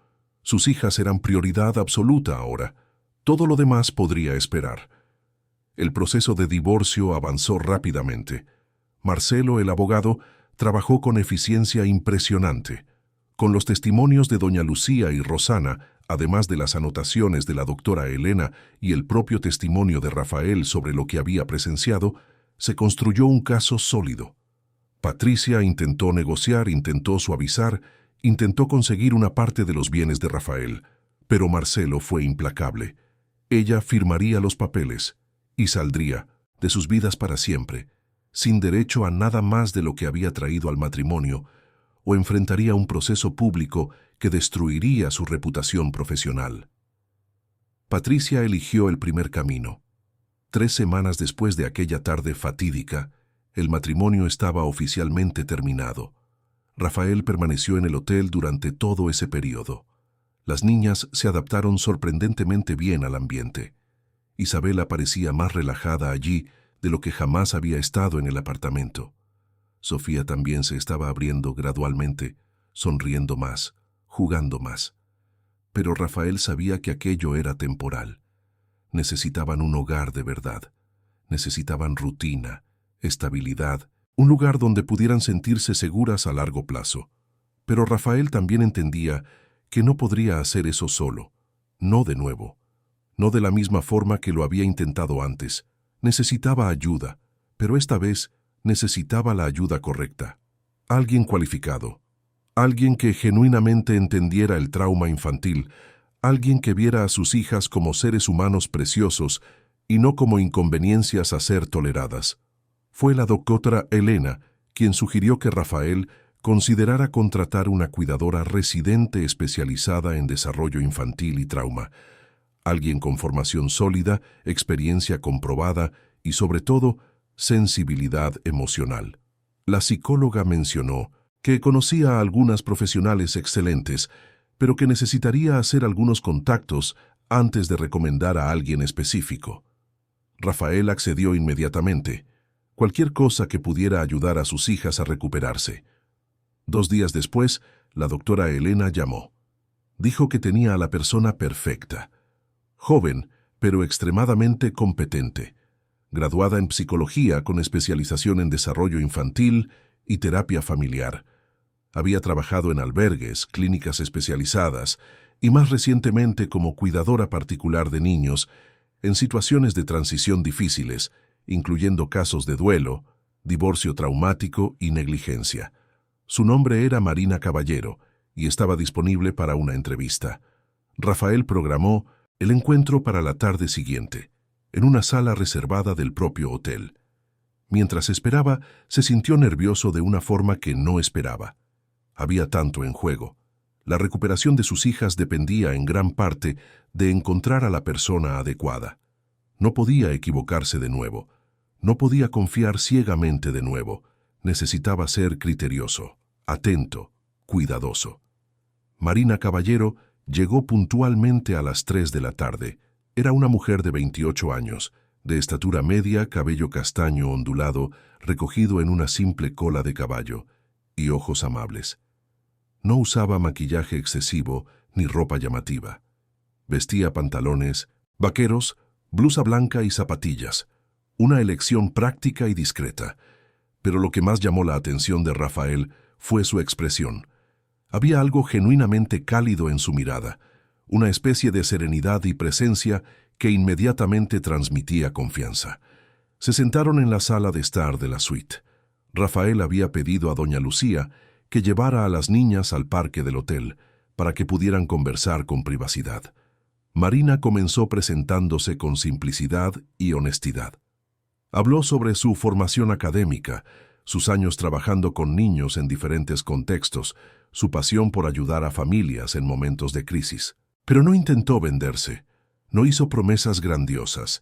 Sus hijas eran prioridad absoluta ahora. Todo lo demás podría esperar. El proceso de divorcio avanzó rápidamente. Marcelo, el abogado, trabajó con eficiencia impresionante. Con los testimonios de doña Lucía y Rosana, además de las anotaciones de la doctora Elena y el propio testimonio de Rafael sobre lo que había presenciado, se construyó un caso sólido. Patricia intentó negociar, intentó suavizar, intentó conseguir una parte de los bienes de Rafael, pero Marcelo fue implacable. Ella firmaría los papeles y saldría de sus vidas para siempre, sin derecho a nada más de lo que había traído al matrimonio, o enfrentaría un proceso público que destruiría su reputación profesional. Patricia eligió el primer camino. 3 semanas después de aquella tarde fatídica, el matrimonio estaba oficialmente terminado. Rafael permaneció en el hotel durante todo ese periodo. Las niñas se adaptaron sorprendentemente bien al ambiente. Isabela parecía más relajada allí de lo que jamás había estado en el apartamento. Sofía también se estaba abriendo gradualmente, sonriendo más, jugando más. Pero Rafael sabía que aquello era temporal. Necesitaban un hogar de verdad. Necesitaban rutina, estabilidad, un lugar donde pudieran sentirse seguras a largo plazo. Pero Rafael también entendía que no podría hacer eso solo, no de nuevo, no de la misma forma que lo había intentado antes. Necesitaba ayuda, pero esta vez necesitaba la ayuda correcta. Alguien cualificado, alguien que genuinamente entendiera el trauma infantil, alguien que viera a sus hijas como seres humanos preciosos y no como inconveniencias a ser toleradas. Fue la doctora Elena quien sugirió que Rafael considerara contratar una cuidadora residente especializada en desarrollo infantil y trauma, alguien con formación sólida, experiencia comprobada y, sobre todo, sensibilidad emocional. La psicóloga mencionó que conocía a algunas profesionales excelentes, pero que necesitaría hacer algunos contactos antes de recomendar a alguien específico. Rafael accedió inmediatamente. Cualquier cosa que pudiera ayudar a sus hijas a recuperarse. 2 días después, la doctora Elena llamó. Dijo que tenía a la persona perfecta. Joven, pero extremadamente competente. Graduada en psicología con especialización en desarrollo infantil y terapia familiar. Había trabajado en albergues, clínicas especializadas y más recientemente como cuidadora particular de niños en situaciones de transición difíciles, incluyendo casos de duelo, divorcio traumático y negligencia. Su nombre era Marina Caballero y estaba disponible para una entrevista. Rafael programó el encuentro para la tarde siguiente, en una sala reservada del propio hotel. Mientras esperaba, se sintió nervioso de una forma que no esperaba. Había tanto en juego. La recuperación de sus hijas dependía en gran parte de encontrar a la persona adecuada. No podía equivocarse de nuevo. No podía confiar ciegamente de nuevo. Necesitaba ser criterioso, atento, cuidadoso. Marina Caballero llegó puntualmente a las 3 de la tarde. Era una mujer de 28 años, de estatura media, cabello castaño ondulado, recogido en una simple cola de caballo, y ojos amables. No usaba maquillaje excesivo ni ropa llamativa. Vestía pantalones, vaqueros, blusa blanca y zapatillas. Una elección práctica y discreta. Pero lo que más llamó la atención de Rafael fue su expresión. Había algo genuinamente cálido en su mirada, una especie de serenidad y presencia que inmediatamente transmitía confianza. Se sentaron en la sala de estar de la suite. Rafael había pedido a doña Lucía que llevara a las niñas al parque del hotel para que pudieran conversar con privacidad. Marina comenzó presentándose con simplicidad y honestidad. Habló sobre su formación académica, sus años trabajando con niños en diferentes contextos, su pasión por ayudar a familias en momentos de crisis. Pero no intentó venderse, no hizo promesas grandiosas,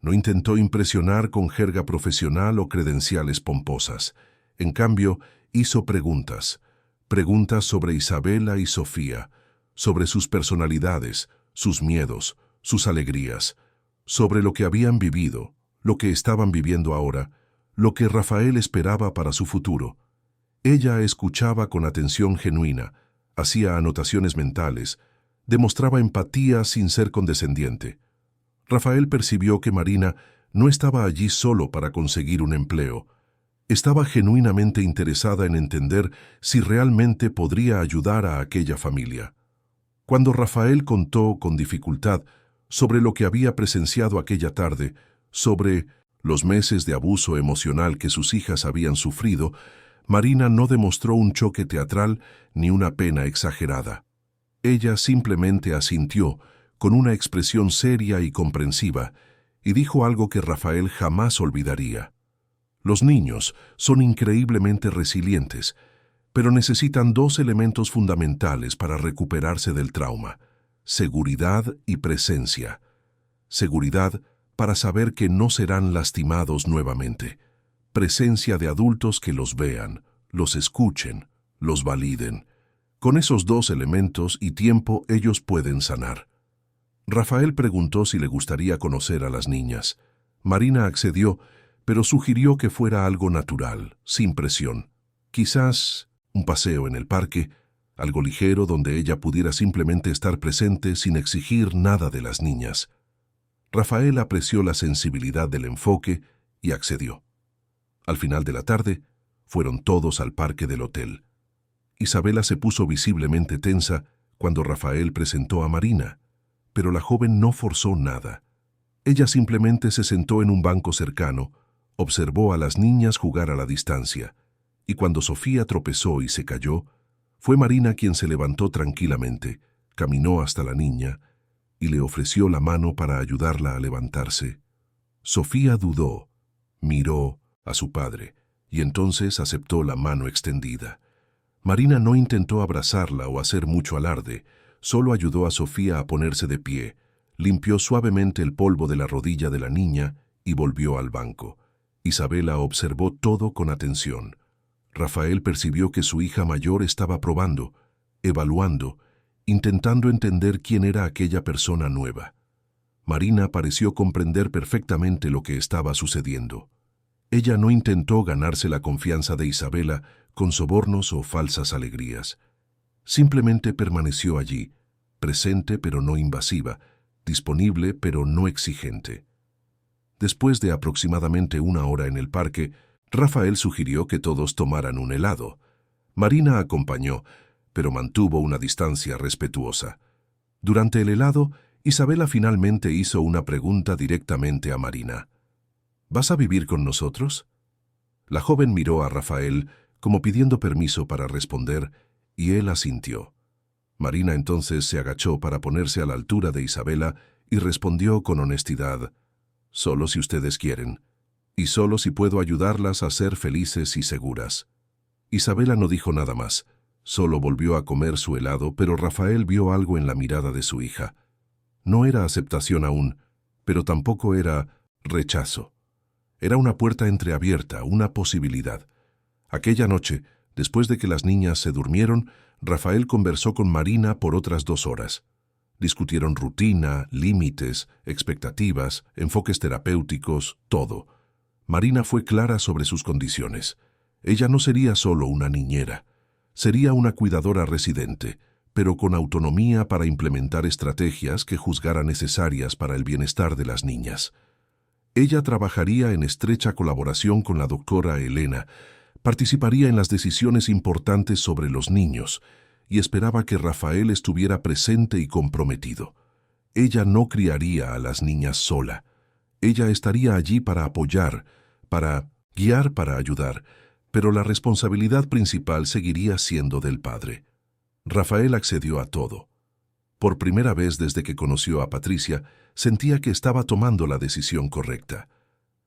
no intentó impresionar con jerga profesional o credenciales pomposas. En cambio, hizo preguntas sobre Isabela y Sofía, sobre sus personalidades, sus miedos, sus alegrías, sobre lo que habían vivido, lo que estaban viviendo ahora, lo que Rafael esperaba para su futuro. Ella escuchaba con atención genuina, hacía anotaciones mentales, demostraba empatía sin ser condescendiente. Rafael percibió que Marina no estaba allí solo para conseguir un empleo. Estaba genuinamente interesada en entender si realmente podría ayudar a aquella familia. Cuando Rafael contó con dificultad sobre lo que había presenciado aquella tarde, sobre los meses de abuso emocional que sus hijas habían sufrido, Marina no demostró un choque teatral ni una pena exagerada. Ella simplemente asintió, con una expresión seria y comprensiva, y dijo algo que Rafael jamás olvidaría. Los niños son increíblemente resilientes, pero necesitan 2 elementos fundamentales para recuperarse del trauma: seguridad y presencia. Seguridad para saber que no serán lastimados nuevamente. Presencia de adultos que los vean, los escuchen, los validen. Con esos 2 elementos y tiempo ellos pueden sanar. Rafael preguntó si le gustaría conocer a las niñas. Marina accedió, pero sugirió que fuera algo natural, sin presión. Quizás un paseo en el parque, algo ligero donde ella pudiera simplemente estar presente sin exigir nada de las niñas. Rafael apreció la sensibilidad del enfoque y accedió. Al final de la tarde, fueron todos al parque del hotel. Isabela se puso visiblemente tensa cuando Rafael presentó a Marina, pero la joven no forzó nada. Ella simplemente se sentó en un banco cercano, observó a las niñas jugar a la distancia, y cuando Sofía tropezó y se cayó, fue Marina quien se levantó tranquilamente, caminó hasta la niña y le ofreció la mano para ayudarla a levantarse. Sofía dudó, miró a su padre y entonces aceptó la mano extendida. Marina no intentó abrazarla o hacer mucho alarde, solo ayudó a Sofía a ponerse de pie, limpió suavemente el polvo de la rodilla de la niña y volvió al banco. Isabela observó todo con atención. Rafael percibió que su hija mayor estaba probando, evaluando, intentando entender quién era aquella persona nueva. Marina pareció comprender perfectamente lo que estaba sucediendo. Ella no intentó ganarse la confianza de Isabela con sobornos o falsas alegrías. Simplemente permaneció allí, presente pero no invasiva, disponible pero no exigente. Después de aproximadamente 1 hora en el parque, Rafael sugirió que todos tomaran un helado. Marina acompañó, pero mantuvo una distancia respetuosa. Durante el helado, Isabela finalmente hizo una pregunta directamente a Marina. ¿Vas a vivir con nosotros? La joven miró a Rafael como pidiendo permiso para responder, y él asintió. Marina entonces se agachó para ponerse a la altura de Isabela y respondió con honestidad: «Solo si ustedes quieren, y solo si puedo ayudarlas a ser felices y seguras». Isabela no dijo nada más, solo volvió a comer su helado, pero Rafael vio algo en la mirada de su hija. No era aceptación aún, pero tampoco era rechazo. Era una puerta entreabierta, una posibilidad. Aquella noche, después de que las niñas se durmieron, Rafael conversó con Marina por otras 2 horas. Discutieron rutina, límites, expectativas, enfoques terapéuticos, todo. Marina fue clara sobre sus condiciones. Ella no sería solo una niñera. Sería una cuidadora residente, pero con autonomía para implementar estrategias que juzgara necesarias para el bienestar de las niñas. Ella trabajaría en estrecha colaboración con la doctora Elena, participaría en las decisiones importantes sobre los niños y esperaba que Rafael estuviera presente y comprometido. Ella no criaría a las niñas sola. Ella estaría allí para apoyar, para guiar, para ayudar, pero la responsabilidad principal seguiría siendo del padre. Rafael accedió a todo. Por primera vez desde que conoció a Patricia, sentía que estaba tomando la decisión correcta.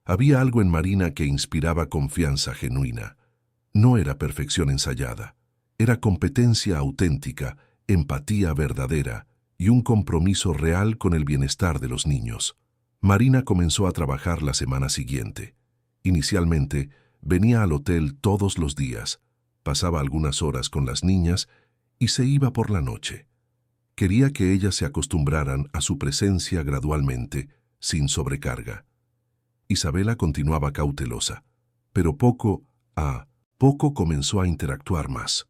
Había algo en Marina que inspiraba confianza genuina. No era perfección ensayada. Era competencia auténtica, empatía verdadera y un compromiso real con el bienestar de los niños. Marina comenzó a trabajar la semana siguiente. Inicialmente, venía al hotel todos los días, pasaba algunas horas con las niñas y se iba por la noche. Quería que ellas se acostumbraran a su presencia gradualmente, sin sobrecarga. Isabela continuaba cautelosa, pero poco a poco comenzó a interactuar más.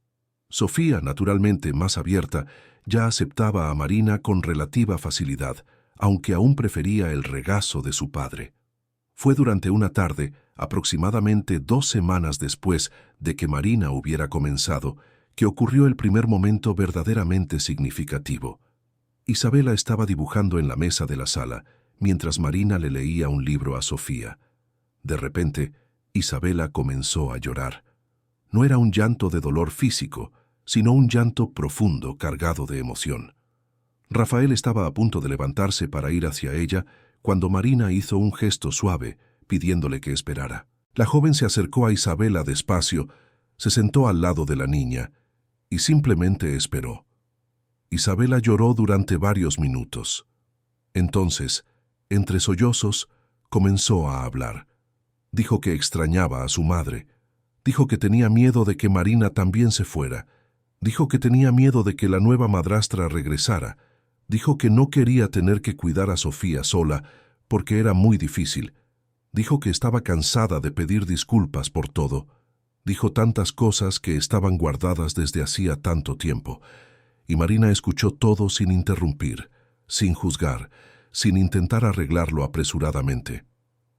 Sofía, naturalmente más abierta, ya aceptaba a Marina con relativa facilidad, aunque aún prefería el regazo de su padre. Fue durante una tarde, aproximadamente 2 semanas después de que Marina hubiera comenzado, que ocurrió el primer momento verdaderamente significativo. Isabela estaba dibujando en la mesa de la sala, mientras Marina le leía un libro a Sofía. De repente, Isabela comenzó a llorar. No era un llanto de dolor físico, sino un llanto profundo, cargado de emoción. Rafael estaba a punto de levantarse para ir hacia ella, cuando Marina hizo un gesto suave, pidiéndole que esperara. La joven se acercó a Isabela despacio, se sentó al lado de la niña, y simplemente esperó. Isabela lloró durante varios minutos. Entonces, entre sollozos, comenzó a hablar. Dijo que extrañaba a su madre. Dijo que tenía miedo de que Marina también se fuera. Dijo que tenía miedo de que la nueva madrastra regresara. Dijo que no quería tener que cuidar a Sofía sola, porque era muy difícil. Dijo que estaba cansada de pedir disculpas por todo. Dijo tantas cosas que estaban guardadas desde hacía tanto tiempo. Y Marina escuchó todo sin interrumpir, sin juzgar, sin intentar arreglarlo apresuradamente.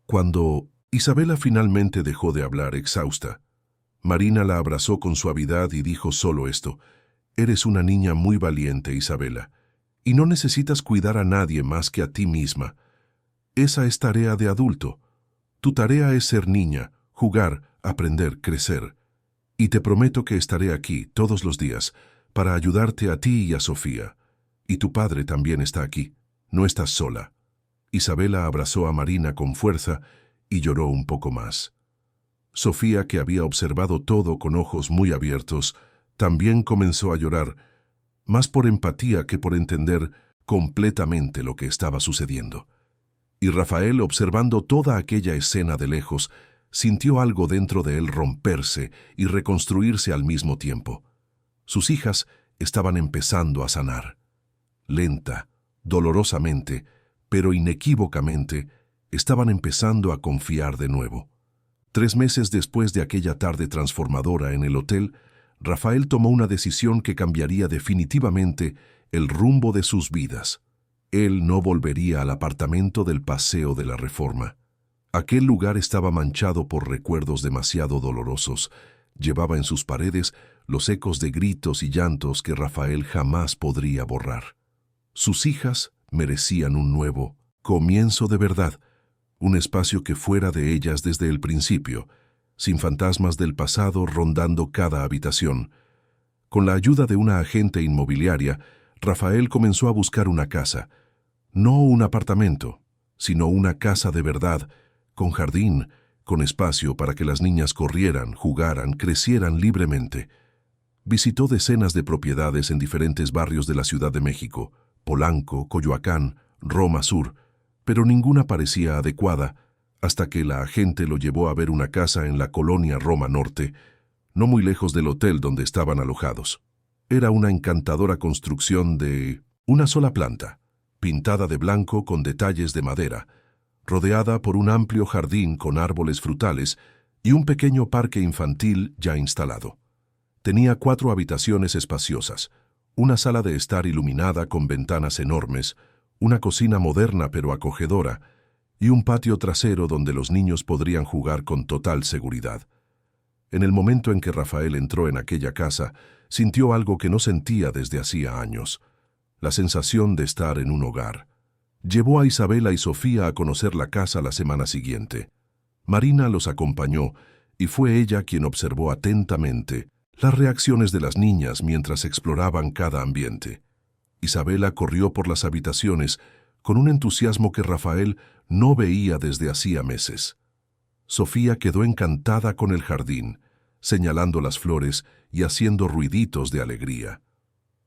Cuando Isabela finalmente dejó de hablar exhausta, Marina la abrazó con suavidad y dijo solo esto: «Eres una niña muy valiente, Isabela, y no necesitas cuidar a nadie más que a ti misma. Esa es tarea de adulto. Tu tarea es ser niña, jugar, aprender, crecer. Y te prometo que estaré aquí todos los días para ayudarte a ti y a Sofía. Y tu padre también está aquí. No estás sola». Isabela abrazó a Marina con fuerza y lloró un poco más. Sofía, que había observado todo con ojos muy abiertos, también comenzó a llorar, más por empatía que por entender completamente lo que estaba sucediendo. Y Rafael, observando toda aquella escena de lejos, sintió algo dentro de él romperse y reconstruirse al mismo tiempo. Sus hijas estaban empezando a sanar. Lenta, dolorosamente, pero inequívocamente, estaban empezando a confiar de nuevo. 3 meses después de aquella tarde transformadora en el hotel, Rafael tomó una decisión que cambiaría definitivamente el rumbo de sus vidas. Él no volvería al apartamento del Paseo de la Reforma. Aquel lugar estaba manchado por recuerdos demasiado dolorosos. Llevaba en sus paredes los ecos de gritos y llantos que Rafael jamás podría borrar. Sus hijas merecían un nuevo comienzo de verdad, un espacio que fuera de ellas desde el principio, sin fantasmas del pasado rondando cada habitación. Con la ayuda de una agente inmobiliaria, Rafael comenzó a buscar una casa. No un apartamento, sino una casa de verdad, con jardín, con espacio para que las niñas corrieran, jugaran, crecieran libremente. Visitó decenas de propiedades en diferentes barrios de la Ciudad de México, Polanco, Coyoacán, Roma Sur, pero ninguna parecía adecuada, hasta que la agente lo llevó a ver una casa en la colonia Roma Norte, no muy lejos del hotel donde estaban alojados. Era una encantadora construcción de una sola planta, pintada de blanco con detalles de madera, rodeada por un amplio jardín con árboles frutales y un pequeño parque infantil ya instalado. Tenía 4 habitaciones espaciosas, una sala de estar iluminada con ventanas enormes, una cocina moderna pero acogedora, y un patio trasero donde los niños podrían jugar con total seguridad. En el momento en que Rafael entró en aquella casa, sintió algo que no sentía desde hacía años, la sensación de estar en un hogar. Llevó a Isabela y Sofía a conocer la casa la semana siguiente. Marina los acompañó y fue ella quien observó atentamente las reacciones de las niñas mientras exploraban cada ambiente. Isabela corrió por las habitaciones con un entusiasmo que Rafael no veía desde hacía meses. Sofía quedó encantada con el jardín, señalando las flores y haciendo ruiditos de alegría.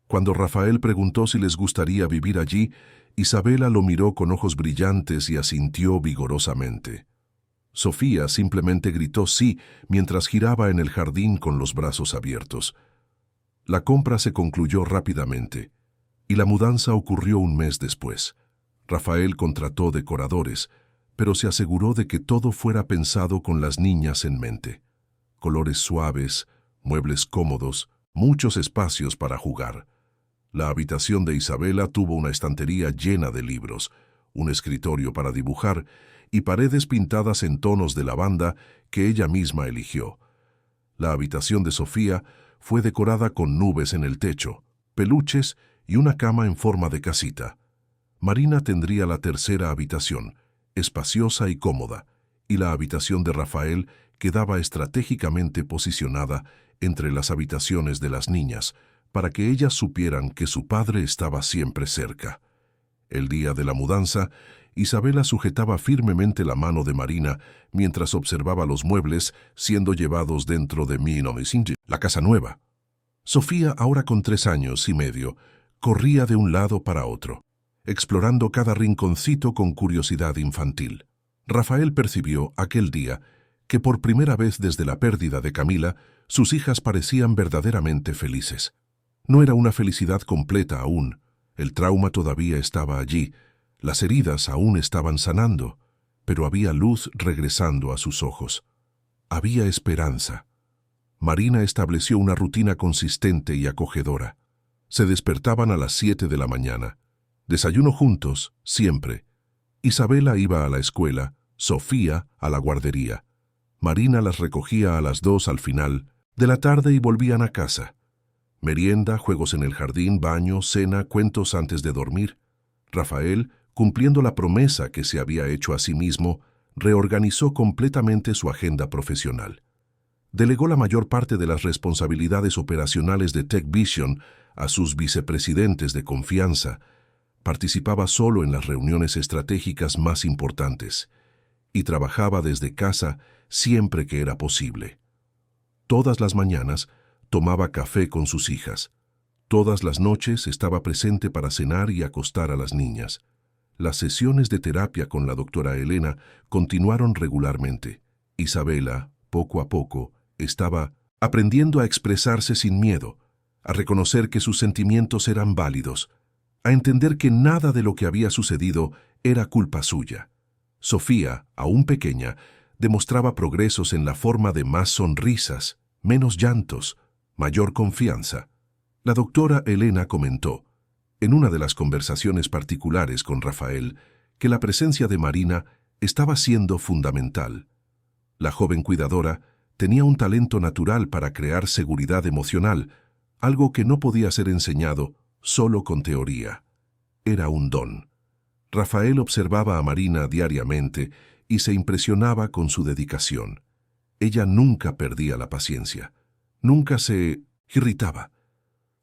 Cuando Rafael preguntó si les gustaría vivir allí, Isabela lo miró con ojos brillantes y asintió vigorosamente. Sofía simplemente gritó sí mientras giraba en el jardín con los brazos abiertos. La compra se concluyó rápidamente, y la mudanza ocurrió un mes después. Rafael contrató decoradores, pero se aseguró de que todo fuera pensado con las niñas en mente. Colores suaves, muebles cómodos, muchos espacios para jugar. La habitación de Isabela tuvo una estantería llena de libros, un escritorio para dibujar y paredes pintadas en tonos de lavanda que ella misma eligió. La habitación de Sofía fue decorada con nubes en el techo, peluches y una cama en forma de casita. Marina tendría la tercera habitación, espaciosa y cómoda, y la habitación de Rafael quedaba estratégicamente posicionada entre las habitaciones de las niñas, para que ellas supieran que su padre estaba siempre cerca. El día de la mudanza, Isabela sujetaba firmemente la mano de Marina mientras observaba los muebles siendo llevados dentro de la casa nueva. Sofía, ahora con 3 años y medio, corría de un lado para otro, explorando cada rinconcito con curiosidad infantil. Rafael percibió aquel día que por primera vez desde la pérdida de Camila, sus hijas parecían verdaderamente felices. No era una felicidad completa aún. El trauma todavía estaba allí, las heridas aún estaban sanando, pero había luz regresando a sus ojos. Había esperanza. Marina estableció una rutina consistente y acogedora. Se despertaban a las 7 de la mañana. Desayuno juntos, siempre. Isabela iba a la escuela, Sofía a la guardería. Marina las recogía a las 2 al final de la tarde y volvían a casa. Merienda, juegos en el jardín, baño, cena, cuentos antes de dormir. Rafael, cumpliendo la promesa que se había hecho a sí mismo, reorganizó completamente su agenda profesional. Delegó la mayor parte de las responsabilidades operacionales de Tech Vision a sus vicepresidentes de confianza, Participaba solo en las reuniones estratégicas más importantes y trabajaba desde casa siempre que era posible. Todas las mañanas tomaba café con sus hijas. Todas las noches estaba presente para cenar y acostar a las niñas. Las sesiones de terapia con la doctora Elena continuaron regularmente. Isabela, poco a poco, estaba aprendiendo a expresarse sin miedo, a reconocer que sus sentimientos eran válidos, a entender que nada de lo que había sucedido era culpa suya. Sofía, aún pequeña, demostraba progresos en la forma de más sonrisas, menos llantos, mayor confianza. La doctora Elena comentó, en una de las conversaciones particulares con Rafael, que la presencia de Marina estaba siendo fundamental. La joven cuidadora tenía un talento natural para crear seguridad emocional, algo que no podía ser enseñado solo con teoría. Era un don. Rafael observaba a Marina diariamente y se impresionaba con su dedicación. Ella nunca perdía la paciencia, nunca se irritaba.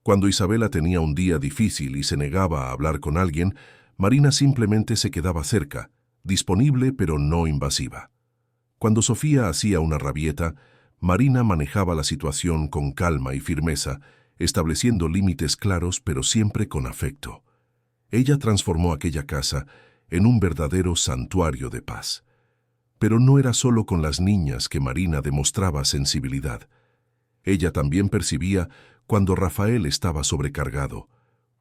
Cuando Isabela tenía un día difícil y se negaba a hablar con alguien, Marina simplemente se quedaba cerca, disponible pero no invasiva. Cuando Sofía hacía una rabieta, Marina manejaba la situación con calma y firmeza, estableciendo límites claros pero siempre con afecto. Ella transformó aquella casa en un verdadero santuario de paz. Pero no era solo con las niñas que Marina demostraba sensibilidad. Ella también percibía cuando Rafael estaba sobrecargado,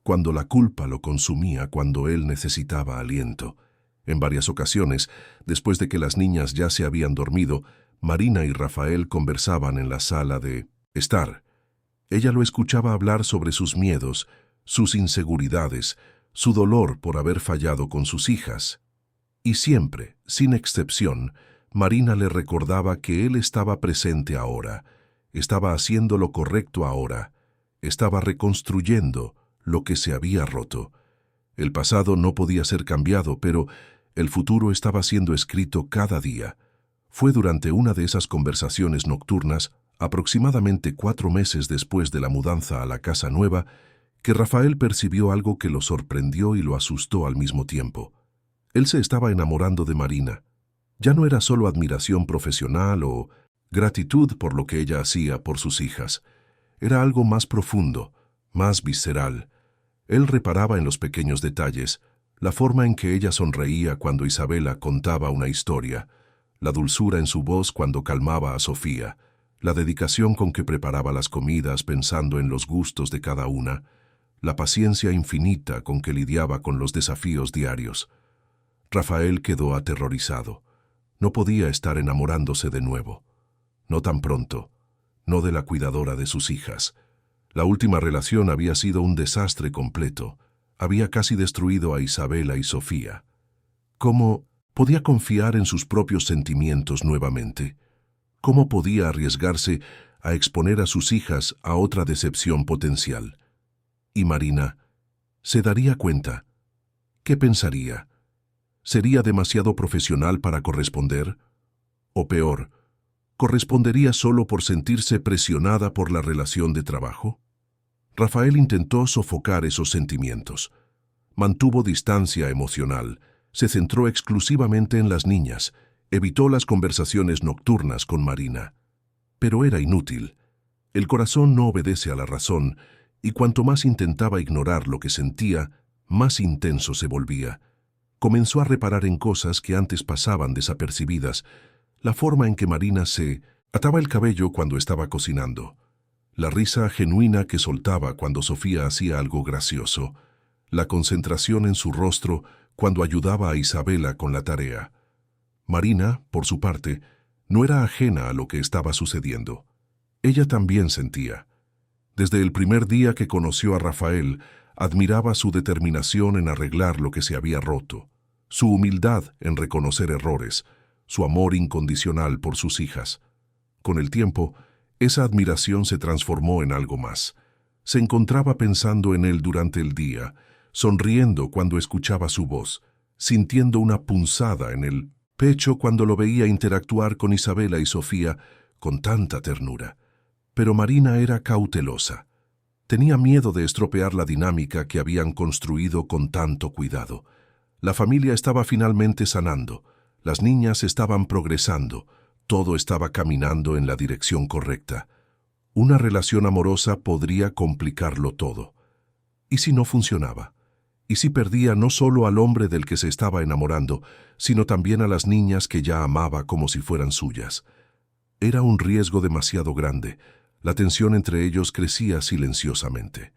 cuando la culpa lo consumía, cuando él necesitaba aliento. En varias ocasiones, después de que las niñas ya se habían dormido, Marina y Rafael conversaban en la sala de estar. Ella lo escuchaba hablar sobre sus miedos, sus inseguridades, su dolor por haber fallado con sus hijas. Y siempre, sin excepción, Marina le recordaba que él estaba presente ahora, estaba haciendo lo correcto ahora, estaba reconstruyendo lo que se había roto. El pasado no podía ser cambiado, pero el futuro estaba siendo escrito cada día. Fue durante una de esas conversaciones nocturnas, aproximadamente 4 meses después de la mudanza a la casa nueva, que Rafael percibió algo que lo sorprendió y lo asustó al mismo tiempo. Él se estaba enamorando de Marina. Ya no era solo admiración profesional o gratitud por lo que ella hacía por sus hijas. Era algo más profundo, más visceral. Él reparaba en los pequeños detalles, la forma en que ella sonreía cuando Isabela contaba una historia, la dulzura en su voz cuando calmaba a Sofía, la dedicación con que preparaba las comidas pensando en los gustos de cada una, la paciencia infinita con que lidiaba con los desafíos diarios. Rafael quedó aterrorizado. No podía estar enamorándose de nuevo. No tan pronto. No de la cuidadora de sus hijas. La última relación había sido un desastre completo. Había casi destruido a Isabela y Sofía. ¿Cómo podía confiar en sus propios sentimientos nuevamente? ¿Cómo podía arriesgarse a exponer a sus hijas a otra decepción potencial? Y Marina, ¿se daría cuenta? ¿Qué pensaría? ¿Sería demasiado profesional para corresponder? O peor, ¿correspondería solo por sentirse presionada por la relación de trabajo? Rafael intentó sofocar esos sentimientos. Mantuvo distancia emocional, se centró exclusivamente en las niñas, evitó las conversaciones nocturnas con Marina. Pero era inútil. El corazón no obedece a la razón, y cuanto más intentaba ignorar lo que sentía, más intenso se volvía. Comenzó a reparar en cosas que antes pasaban desapercibidas, la forma en que Marina se ataba el cabello cuando estaba cocinando, la risa genuina que soltaba cuando Sofía hacía algo gracioso, la concentración en su rostro cuando ayudaba a Isabela con la tarea. Marina, por su parte, no era ajena a lo que estaba sucediendo. Ella también sentía. Desde el primer día que conoció a Rafael, admiraba su determinación en arreglar lo que se había roto, su humildad en reconocer errores, su amor incondicional por sus hijas. Con el tiempo, esa admiración se transformó en algo más. Se encontraba pensando en él durante el día, sonriendo cuando escuchaba su voz, sintiendo una punzada en el pecho cuando lo veía interactuar con Isabela y Sofía con tanta ternura. Pero Marina era cautelosa. Tenía miedo de estropear la dinámica que habían construido con tanto cuidado. La familia estaba finalmente sanando, las niñas estaban progresando, todo estaba caminando en la dirección correcta. Una relación amorosa podría complicarlo todo. ¿Y si no funcionaba? ¿Y si perdía no solo al hombre del que se estaba enamorando, sino también a las niñas que ya amaba como si fueran suyas? Era un riesgo demasiado grande. La tensión entre ellos crecía silenciosamente.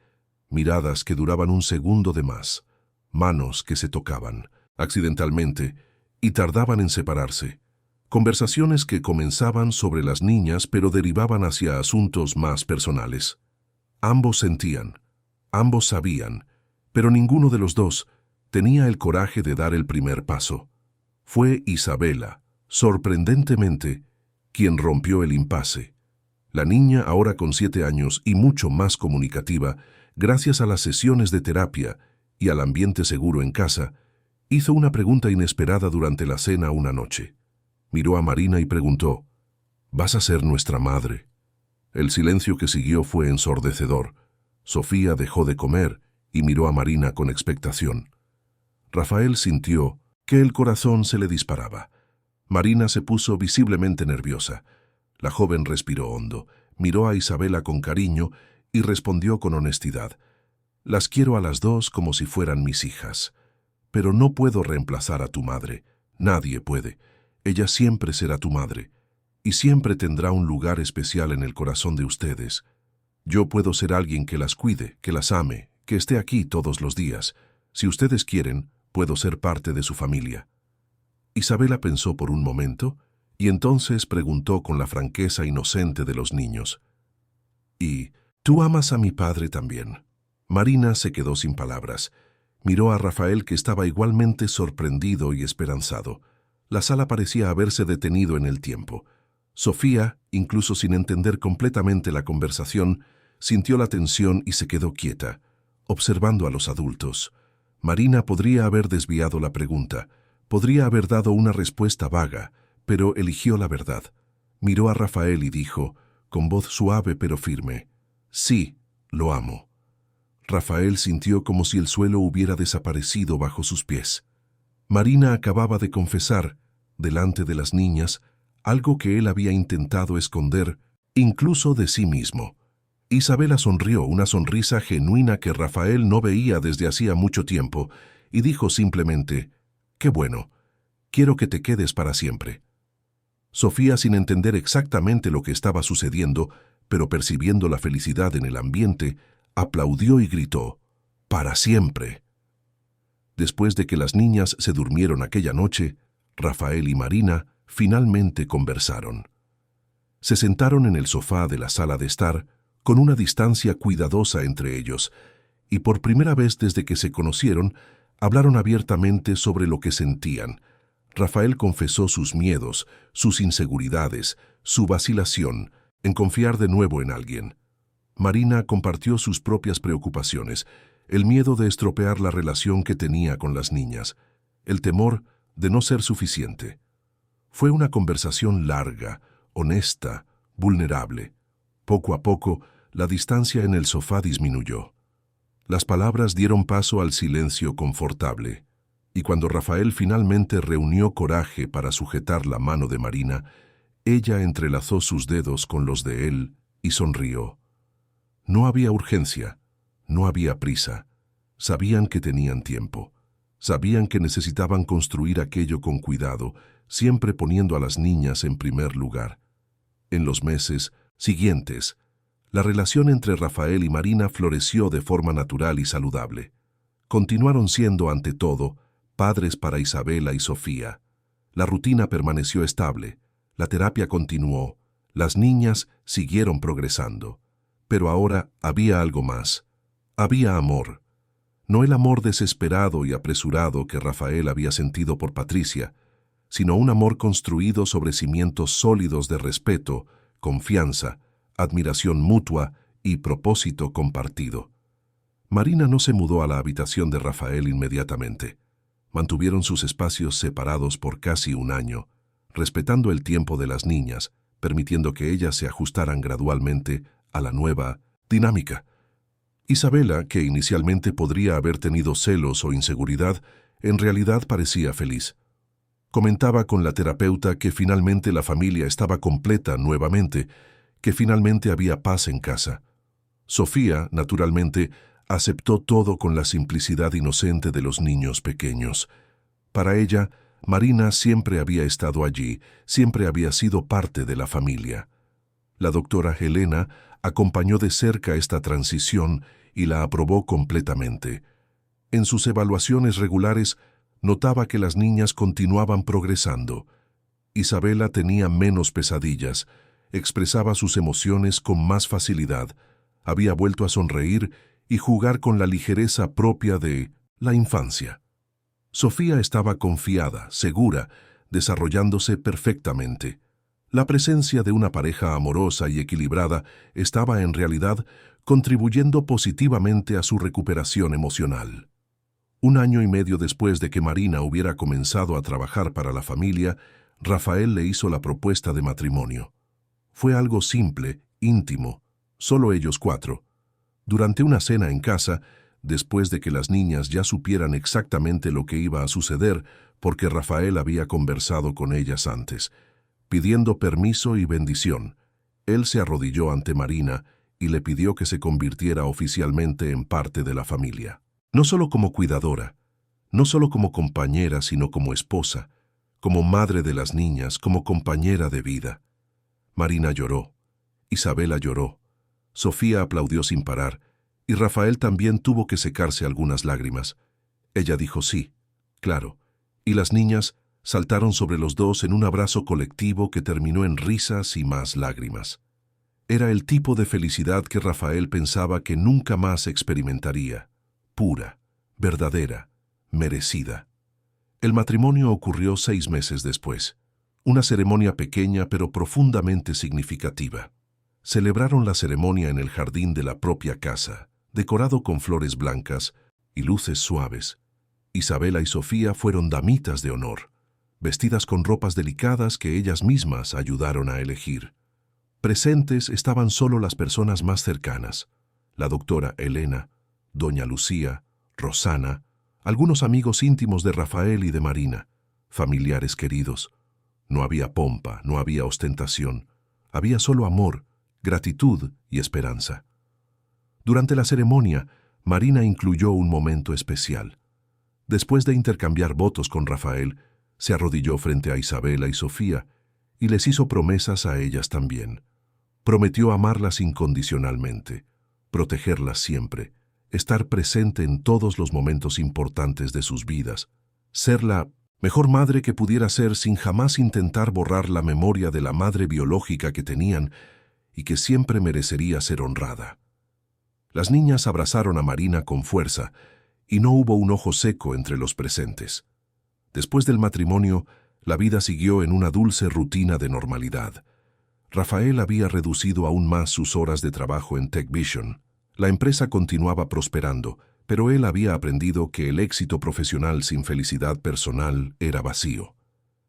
Miradas que duraban un segundo de más, manos que se tocaban, accidentalmente, y tardaban en separarse. Conversaciones que comenzaban sobre las niñas pero derivaban hacia asuntos más personales. Ambos sentían, ambos sabían, pero ninguno de los dos tenía el coraje de dar el primer paso. Fue Isabela, sorprendentemente, quien rompió el impasse. La niña, ahora con 7 años y mucho más comunicativa, gracias a las sesiones de terapia y al ambiente seguro en casa, hizo una pregunta inesperada durante la cena una noche. Miró a Marina y preguntó, «¿Vas a ser nuestra madre?». El silencio que siguió fue ensordecedor. Sofía dejó de comer y miró a Marina con expectación. Rafael sintió que el corazón se le disparaba. Marina se puso visiblemente nerviosa. La joven respiró hondo, miró a Isabela con cariño y respondió con honestidad. «Las quiero a las dos como si fueran mis hijas. Pero no puedo reemplazar a tu madre. Nadie puede. Ella siempre será tu madre. Y siempre tendrá un lugar especial en el corazón de ustedes. Yo puedo ser alguien que las cuide, que las ame, que esté aquí todos los días. Si ustedes quieren, puedo ser parte de su familia». Isabela pensó por un momento y entonces preguntó con la franqueza inocente de los niños. «¿Y tú amas a mi padre también?». Marina se quedó sin palabras. Miró a Rafael, que estaba igualmente sorprendido y esperanzado. La sala parecía haberse detenido en el tiempo. Sofía, incluso sin entender completamente la conversación, sintió la tensión y se quedó quieta, observando a los adultos. Marina podría haber desviado la pregunta, podría haber dado una respuesta vaga, pero eligió la verdad. Miró a Rafael y dijo, con voz suave pero firme, «Sí, lo amo». Rafael sintió como si el suelo hubiera desaparecido bajo sus pies. Marina acababa de confesar, delante de las niñas, algo que él había intentado esconder, incluso de sí mismo. Isabela sonrió, una sonrisa genuina que Rafael no veía desde hacía mucho tiempo, y dijo simplemente, «Qué bueno, quiero que te quedes para siempre». Sofía, sin entender exactamente lo que estaba sucediendo, pero percibiendo la felicidad en el ambiente, aplaudió y gritó, «¡Para siempre!». Después de que las niñas se durmieron aquella noche, Rafael y Marina finalmente conversaron. Se sentaron en el sofá de la sala de estar, con una distancia cuidadosa entre ellos, y por primera vez desde que se conocieron, hablaron abiertamente sobre lo que sentían. Rafael confesó sus miedos, sus inseguridades, su vacilación en confiar de nuevo en alguien. Marina compartió sus propias preocupaciones, el miedo de estropear la relación que tenía con las niñas, el temor de no ser suficiente. Fue una conversación larga, honesta, vulnerable. Poco a poco, la distancia en el sofá disminuyó. Las palabras dieron paso al silencio confortable, y cuando Rafael finalmente reunió coraje para sujetar la mano de Marina, ella entrelazó sus dedos con los de él y sonrió. No había urgencia, no había prisa. Sabían que tenían tiempo. Sabían que necesitaban construir aquello con cuidado, siempre poniendo a las niñas en primer lugar. En los meses siguientes, la relación entre Rafael y Marina floreció de forma natural y saludable. Continuaron siendo, ante todo, padres para Isabela y Sofía. La rutina permaneció estable, la terapia continuó, las niñas siguieron progresando. Pero ahora había algo más. Había amor. No el amor desesperado y apresurado que Rafael había sentido por Patricia, sino un amor construido sobre cimientos sólidos de respeto, confianza, admiración mutua y propósito compartido. Marina no se mudó a la habitación de Rafael inmediatamente. Mantuvieron sus espacios separados por casi un año, respetando el tiempo de las niñas, permitiendo que ellas se ajustaran gradualmente a la nueva dinámica. Isabela, que inicialmente podría haber tenido celos o inseguridad, en realidad parecía feliz. Comentaba con la terapeuta que finalmente la familia estaba completa nuevamente, que finalmente había paz en casa. Sofía, naturalmente, aceptó todo con la simplicidad inocente de los niños pequeños. Para ella, Marina siempre había estado allí, siempre había sido parte de la familia. La doctora Helena acompañó de cerca esta transición y la aprobó completamente. En sus evaluaciones regulares, notaba que las niñas continuaban progresando. Isabela tenía menos pesadillas, expresaba sus emociones con más facilidad, había vuelto a sonreír y jugar con la ligereza propia de la infancia. Sofía estaba confiada, segura, desarrollándose perfectamente. La presencia de una pareja amorosa y equilibrada estaba en realidad contribuyendo positivamente a su recuperación emocional. 1 año y medio después de que Marina hubiera comenzado a trabajar para la familia, Rafael le hizo la propuesta de matrimonio. Fue algo simple, íntimo, solo ellos 4. Durante una cena en casa, después de que las niñas ya supieran exactamente lo que iba a suceder, porque Rafael había conversado con ellas antes, pidiendo permiso y bendición, él se arrodilló ante Marina y le pidió que se convirtiera oficialmente en parte de la familia. No solo como cuidadora, no solo como compañera, sino como esposa, como madre de las niñas, como compañera de vida. Marina lloró, Isabela lloró, Sofía aplaudió sin parar, y Rafael también tuvo que secarse algunas lágrimas. Ella dijo sí, claro, y las niñas saltaron sobre los dos en un abrazo colectivo que terminó en risas y más lágrimas. Era el tipo de felicidad que Rafael pensaba que nunca más experimentaría, pura, verdadera, merecida. El matrimonio ocurrió 6 meses después. Una ceremonia pequeña pero profundamente significativa. Celebraron la ceremonia en el jardín de la propia casa, decorado con flores blancas y luces suaves. Isabela y Sofía fueron damitas de honor, vestidas con ropas delicadas que ellas mismas ayudaron a elegir. Presentes estaban solo las personas más cercanas, la doctora Elena, doña Lucía, Rosana, algunos amigos íntimos de Rafael y de Marina, familiares queridos. No había pompa, no había ostentación, había solo amor, gratitud y esperanza. Durante la ceremonia, Marina incluyó un momento especial. Después de intercambiar votos con Rafael, se arrodilló frente a Isabela y Sofía y les hizo promesas a ellas también. Prometió amarlas incondicionalmente, protegerlas siempre, estar presente en todos los momentos importantes de sus vidas, ser la mejor madre que pudiera ser sin jamás intentar borrar la memoria de la madre biológica que tenían y que siempre merecería ser honrada. Las niñas abrazaron a Marina con fuerza y no hubo un ojo seco entre los presentes. Después del matrimonio, la vida siguió en una dulce rutina de normalidad. Rafael había reducido aún más sus horas de trabajo en TechVision. La empresa continuaba prosperando, pero él había aprendido que el éxito profesional sin felicidad personal era vacío.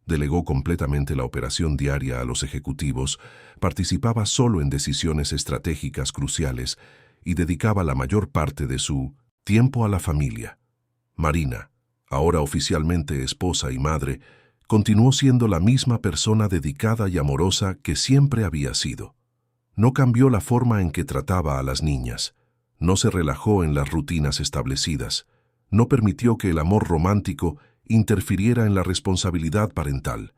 Delegó completamente la operación diaria a los ejecutivos, participaba solo en decisiones estratégicas cruciales y dedicaba la mayor parte de su tiempo a la familia. Marina, ahora oficialmente esposa y madre, continuó siendo la misma persona dedicada y amorosa que siempre había sido. No cambió la forma en que trataba a las niñas, no se relajó en las rutinas establecidas, no permitió que el amor romántico interfiriera en la responsabilidad parental.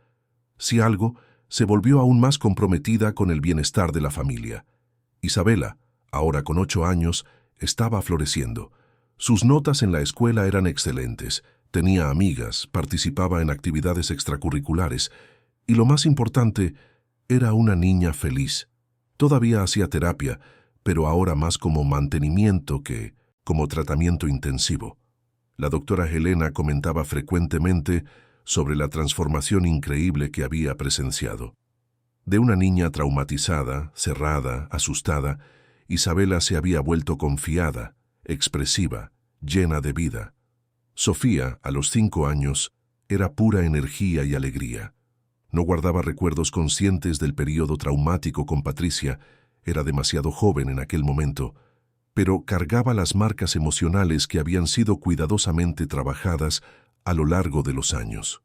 Si algo, se volvió aún más comprometida con el bienestar de la familia. Isabela, ahora con 8 años, estaba floreciendo. Sus notas en la escuela eran excelentes, tenía amigas, participaba en actividades extracurriculares y lo más importante, era una niña feliz. Todavía hacía terapia, pero ahora más como mantenimiento que como tratamiento intensivo. La doctora Helena comentaba frecuentemente sobre la transformación increíble que había presenciado. De una niña traumatizada, cerrada, asustada, Isabela se había vuelto confiada, expresiva, llena de vida. Sofía, a los 5 años, era pura energía y alegría. No guardaba recuerdos conscientes del período traumático con Patricia, era demasiado joven en aquel momento, pero cargaba las marcas emocionales que habían sido cuidadosamente trabajadas a lo largo de los años.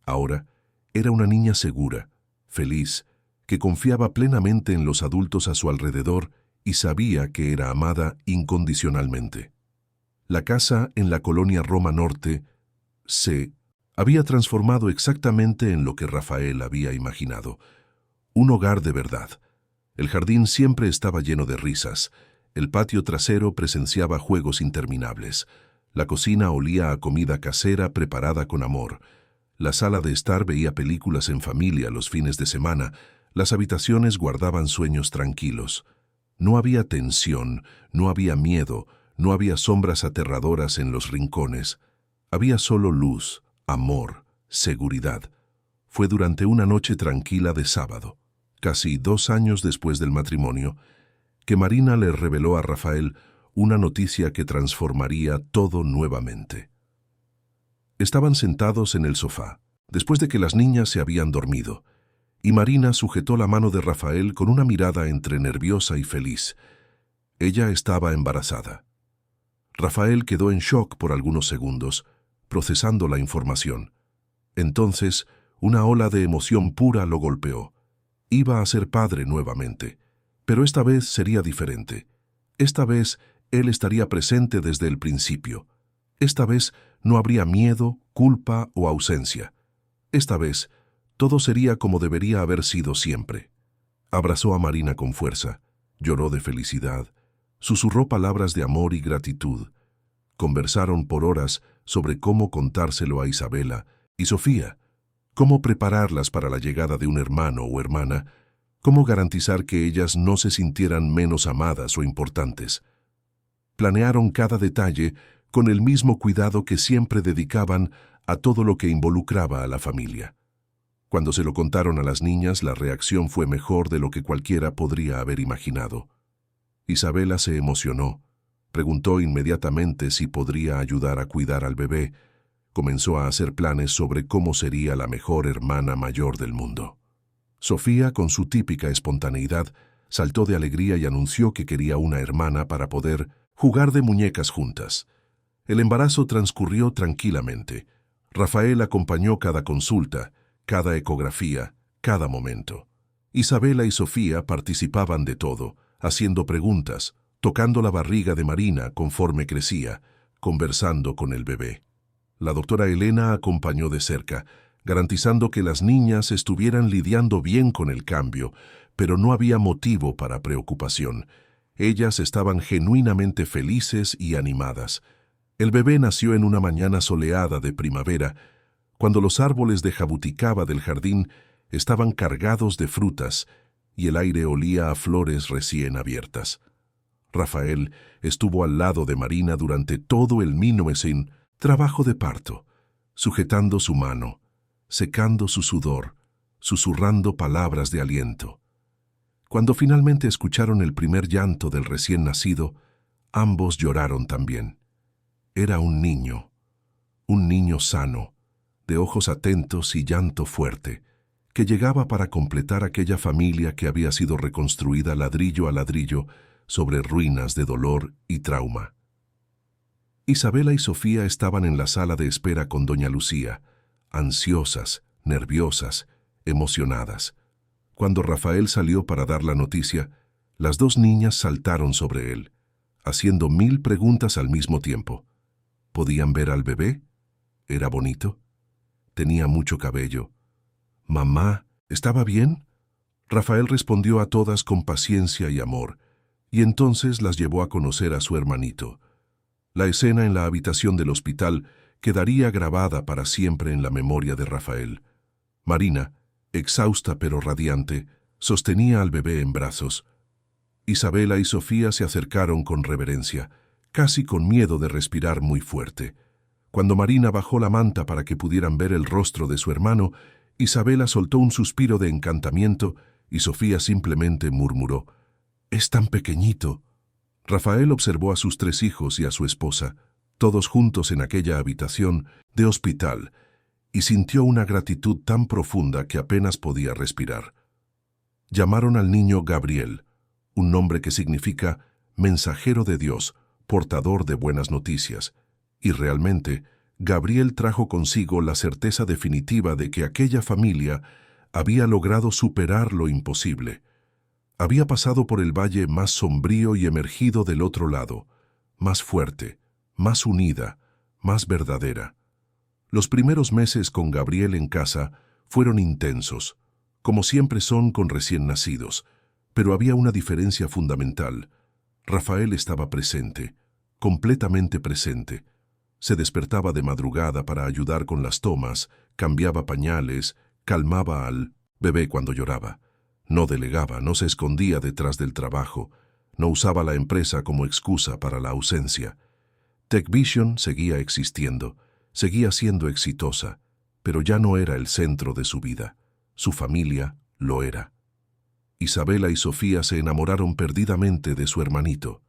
Ahora era una niña segura, feliz, que confiaba plenamente en los adultos a su alrededor y sabía que era amada incondicionalmente. La casa en la colonia Roma Norte se había transformado exactamente en lo que Rafael había imaginado. Un hogar de verdad. El jardín siempre estaba lleno de risas. El patio trasero presenciaba juegos interminables. La cocina olía a comida casera preparada con amor. La sala de estar veía películas en familia los fines de semana. Las habitaciones guardaban sueños tranquilos. No había tensión, no había miedo, no había sombras aterradoras en los rincones. Había solo luz, amor, seguridad. Fue durante una noche tranquila de sábado, casi 2 años después del matrimonio, que Marina le reveló a Rafael una noticia que transformaría todo nuevamente. Estaban sentados en el sofá, después de que las niñas se habían dormido, y Marina sujetó la mano de Rafael con una mirada entre nerviosa y feliz. Ella estaba embarazada. Rafael quedó en shock por algunos segundos, procesando la información. Entonces, una ola de emoción pura lo golpeó. Iba a ser padre nuevamente, pero esta vez sería diferente. Esta vez él estaría presente desde el principio. Esta vez no habría miedo, culpa o ausencia. Esta vez todo sería como debería haber sido siempre. Abrazó a Marina con fuerza, lloró de felicidad, susurró palabras de amor y gratitud. Conversaron por horas sobre cómo contárselo a Isabela y Sofía, cómo prepararlas para la llegada de un hermano o hermana, cómo garantizar que ellas no se sintieran menos amadas o importantes. Planearon cada detalle con el mismo cuidado que siempre dedicaban a todo lo que involucraba a la familia. Cuando se lo contaron a las niñas, la reacción fue mejor de lo que cualquiera podría haber imaginado. Isabela se emocionó. Preguntó inmediatamente si podría ayudar a cuidar al bebé. Comenzó a hacer planes sobre cómo sería la mejor hermana mayor del mundo. Sofía, con su típica espontaneidad, saltó de alegría y anunció que quería una hermana para poder jugar de muñecas juntas. El embarazo transcurrió tranquilamente. Rafael acompañó cada consulta, cada ecografía, cada momento. Isabela y Sofía participaban de todo, haciendo preguntas, tocando la barriga de Marina conforme crecía, conversando con el bebé. La doctora Elena acompañó de cerca, garantizando que las niñas estuvieran lidiando bien con el cambio, pero no había motivo para preocupación. Ellas estaban genuinamente felices y animadas. El bebé nació en una mañana soleada de primavera, cuando los árboles de jabuticaba del jardín estaban cargados de frutas y el aire olía a flores recién abiertas. Rafael estuvo al lado de Marina durante todo el minuecín trabajo de parto, sujetando su mano, secando su sudor, susurrando palabras de aliento. Cuando finalmente escucharon el primer llanto del recién nacido, ambos lloraron también. Era un niño sano, de ojos atentos y llanto fuerte, que llegaba para completar aquella familia que había sido reconstruida ladrillo a ladrillo sobre ruinas de dolor y trauma. Isabela y Sofía estaban en la sala de espera con doña Lucía, ansiosas, nerviosas, emocionadas. Cuando Rafael salió para dar la noticia, las 2 niñas saltaron sobre él, haciendo 1000 preguntas al mismo tiempo. ¿Podían ver al bebé? ¿Era bonito? Tenía mucho cabello. «Mamá, ¿estaba bien?» Rafael respondió a todas con paciencia y amor, y entonces las llevó a conocer a su hermanito. La escena en la habitación del hospital quedaría grabada para siempre en la memoria de Rafael. Marina, exhausta pero radiante, sostenía al bebé en brazos. Isabela y Sofía se acercaron con reverencia, casi con miedo de respirar muy fuerte. Cuando Marina bajó la manta para que pudieran ver el rostro de su hermano, Isabela soltó un suspiro de encantamiento y Sofía simplemente murmuró: «Es tan pequeñito». Rafael observó a sus 3 hijos y a su esposa, todos juntos en aquella habitación de hospital, y sintió una gratitud tan profunda que apenas podía respirar. Llamaron al niño Gabriel, un nombre que significa mensajero de Dios, portador de buenas noticias. Y realmente, Gabriel trajo consigo la certeza definitiva de que aquella familia había logrado superar lo imposible. Había pasado por el valle más sombrío y emergido del otro lado, más fuerte, más unida, más verdadera. Los primeros meses con Gabriel en casa fueron intensos, como siempre son con recién nacidos, pero había una diferencia fundamental. Rafael estaba presente, completamente presente. Se despertaba de madrugada para ayudar con las tomas, cambiaba pañales, calmaba al bebé cuando lloraba. No delegaba, no se escondía detrás del trabajo, no usaba la empresa como excusa para la ausencia. TechVision seguía existiendo, seguía siendo exitosa, pero ya no era el centro de su vida. Su familia lo era. Isabela y Sofía se enamoraron perdidamente de su hermanito.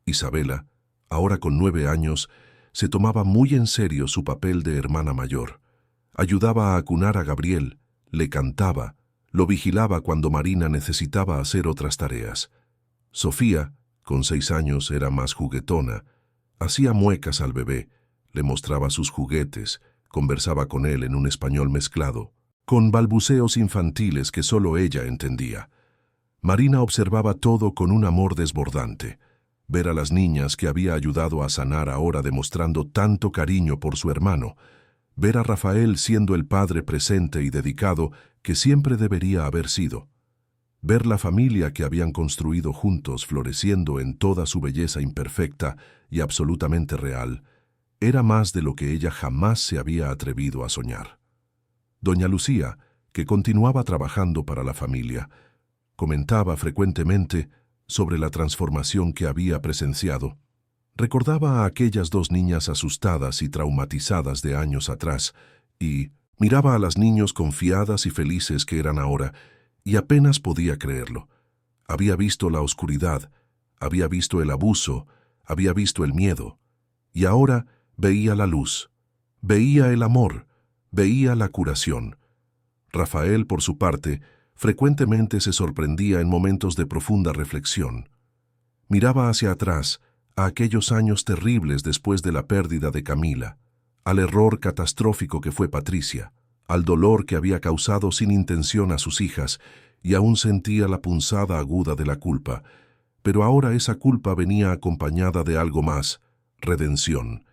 Isabela, ahora con 9 años, se tomaba muy en serio su papel de hermana mayor. Ayudaba a acunar a Gabriel, le cantaba, lo vigilaba cuando Marina necesitaba hacer otras tareas. Sofía, con 6 años, era más juguetona. Hacía muecas al bebé, le mostraba sus juguetes, conversaba con él en un español mezclado, con balbuceos infantiles que solo ella entendía. Marina observaba todo con un amor desbordante. Ver a las niñas que había ayudado a sanar ahora demostrando tanto cariño por su hermano. Ver a Rafael siendo el padre presente y dedicado que siempre debería haber sido. Ver la familia que habían construido juntos floreciendo en toda su belleza imperfecta y absolutamente real, era más de lo que ella jamás se había atrevido a soñar. Doña Lucía, que continuaba trabajando para la familia, comentaba frecuentemente sobre la transformación que había presenciado. Recordaba a aquellas 2 niñas asustadas y traumatizadas de años atrás, y miraba a las niñas confiadas y felices que eran ahora, y apenas podía creerlo. Había visto la oscuridad, había visto el abuso, había visto el miedo, y ahora veía la luz, veía el amor, veía la curación. Rafael, por su parte, frecuentemente se sorprendía en momentos de profunda reflexión. Miraba hacia atrás, a aquellos años terribles después de la pérdida de Camila, al error catastrófico que fue Patricia, al dolor que había causado sin intención a sus hijas, y aún sentía la punzada aguda de la culpa. Pero ahora esa culpa venía acompañada de algo más, redención.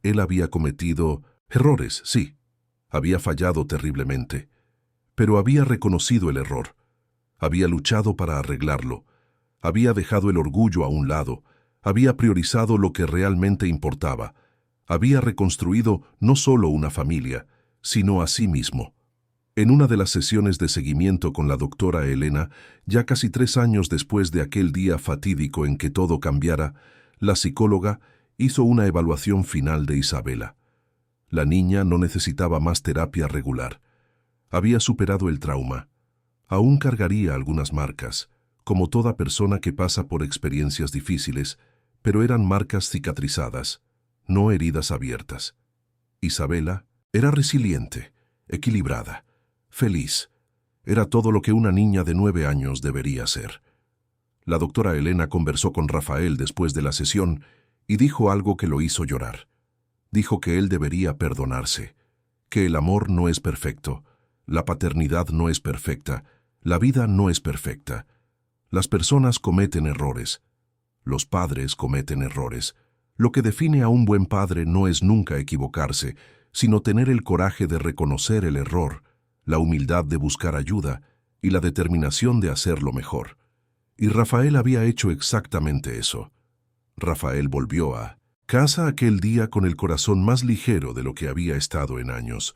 Él había cometido errores, sí, había fallado terriblemente, pero había reconocido el error, había luchado para arreglarlo, había dejado el orgullo a un lado, había priorizado lo que realmente importaba, había reconstruido no solo una familia, sino a sí mismo. En una de las sesiones de seguimiento con la doctora Elena, ya casi 3 años después de aquel día fatídico en que todo cambiara, la psicóloga hizo una evaluación final de Isabela. La niña no necesitaba más terapia regular. Había superado el trauma. Aún cargaría algunas marcas, como toda persona que pasa por experiencias difíciles, pero eran marcas cicatrizadas, no heridas abiertas. Isabela era resiliente, equilibrada, feliz. Era todo lo que una niña de 9 años debería ser. La doctora Elena conversó con Rafael después de la sesión y dijo algo que lo hizo llorar. Dijo que él debería perdonarse, que el amor no es perfecto, la paternidad no es perfecta, la vida no es perfecta. Las personas cometen errores. Los padres cometen errores. Lo que define a un buen padre no es nunca equivocarse, sino tener el coraje de reconocer el error, la humildad de buscar ayuda y la determinación de hacerlo mejor. Y Rafael había hecho exactamente eso. Rafael volvió a casa aquel día con el corazón más ligero de lo que había estado en años.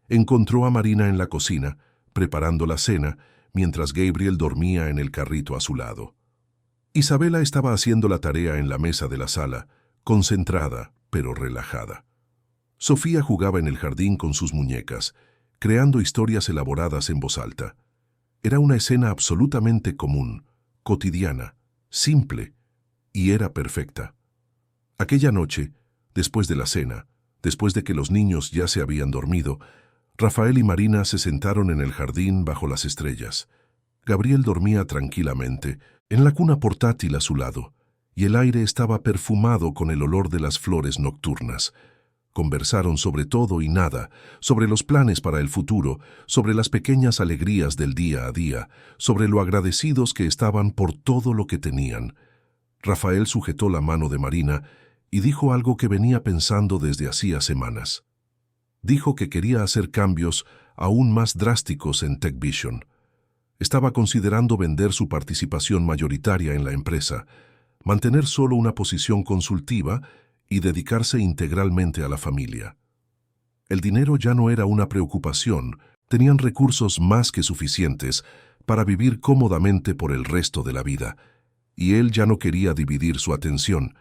Encontró a Marina en la cocina, preparando la cena, mientras Gabriel dormía en el carrito a su lado. Isabela estaba haciendo la tarea en la mesa de la sala, concentrada, pero relajada. Sofía jugaba en el jardín con sus muñecas, creando historias elaboradas en voz alta. Era una escena absolutamente común, cotidiana, simple, y era perfecta. Aquella noche, después de la cena, después de que los niños ya se habían dormido, Rafael y Marina se sentaron en el jardín bajo las estrellas. Gabriel dormía tranquilamente, en la cuna portátil a su lado, y el aire estaba perfumado con el olor de las flores nocturnas. Conversaron sobre todo y nada, sobre los planes para el futuro, sobre las pequeñas alegrías del día a día, sobre lo agradecidos que estaban por todo lo que tenían. Rafael sujetó la mano de Marina y dijo algo que venía pensando desde hacía semanas. Dijo que quería hacer cambios aún más drásticos en TechVision. Estaba considerando vender su participación mayoritaria en la empresa, mantener solo una posición consultiva y dedicarse integralmente a la familia. El dinero ya no era una preocupación, tenían recursos más que suficientes para vivir cómodamente por el resto de la vida, y él ya no quería dividir su atención.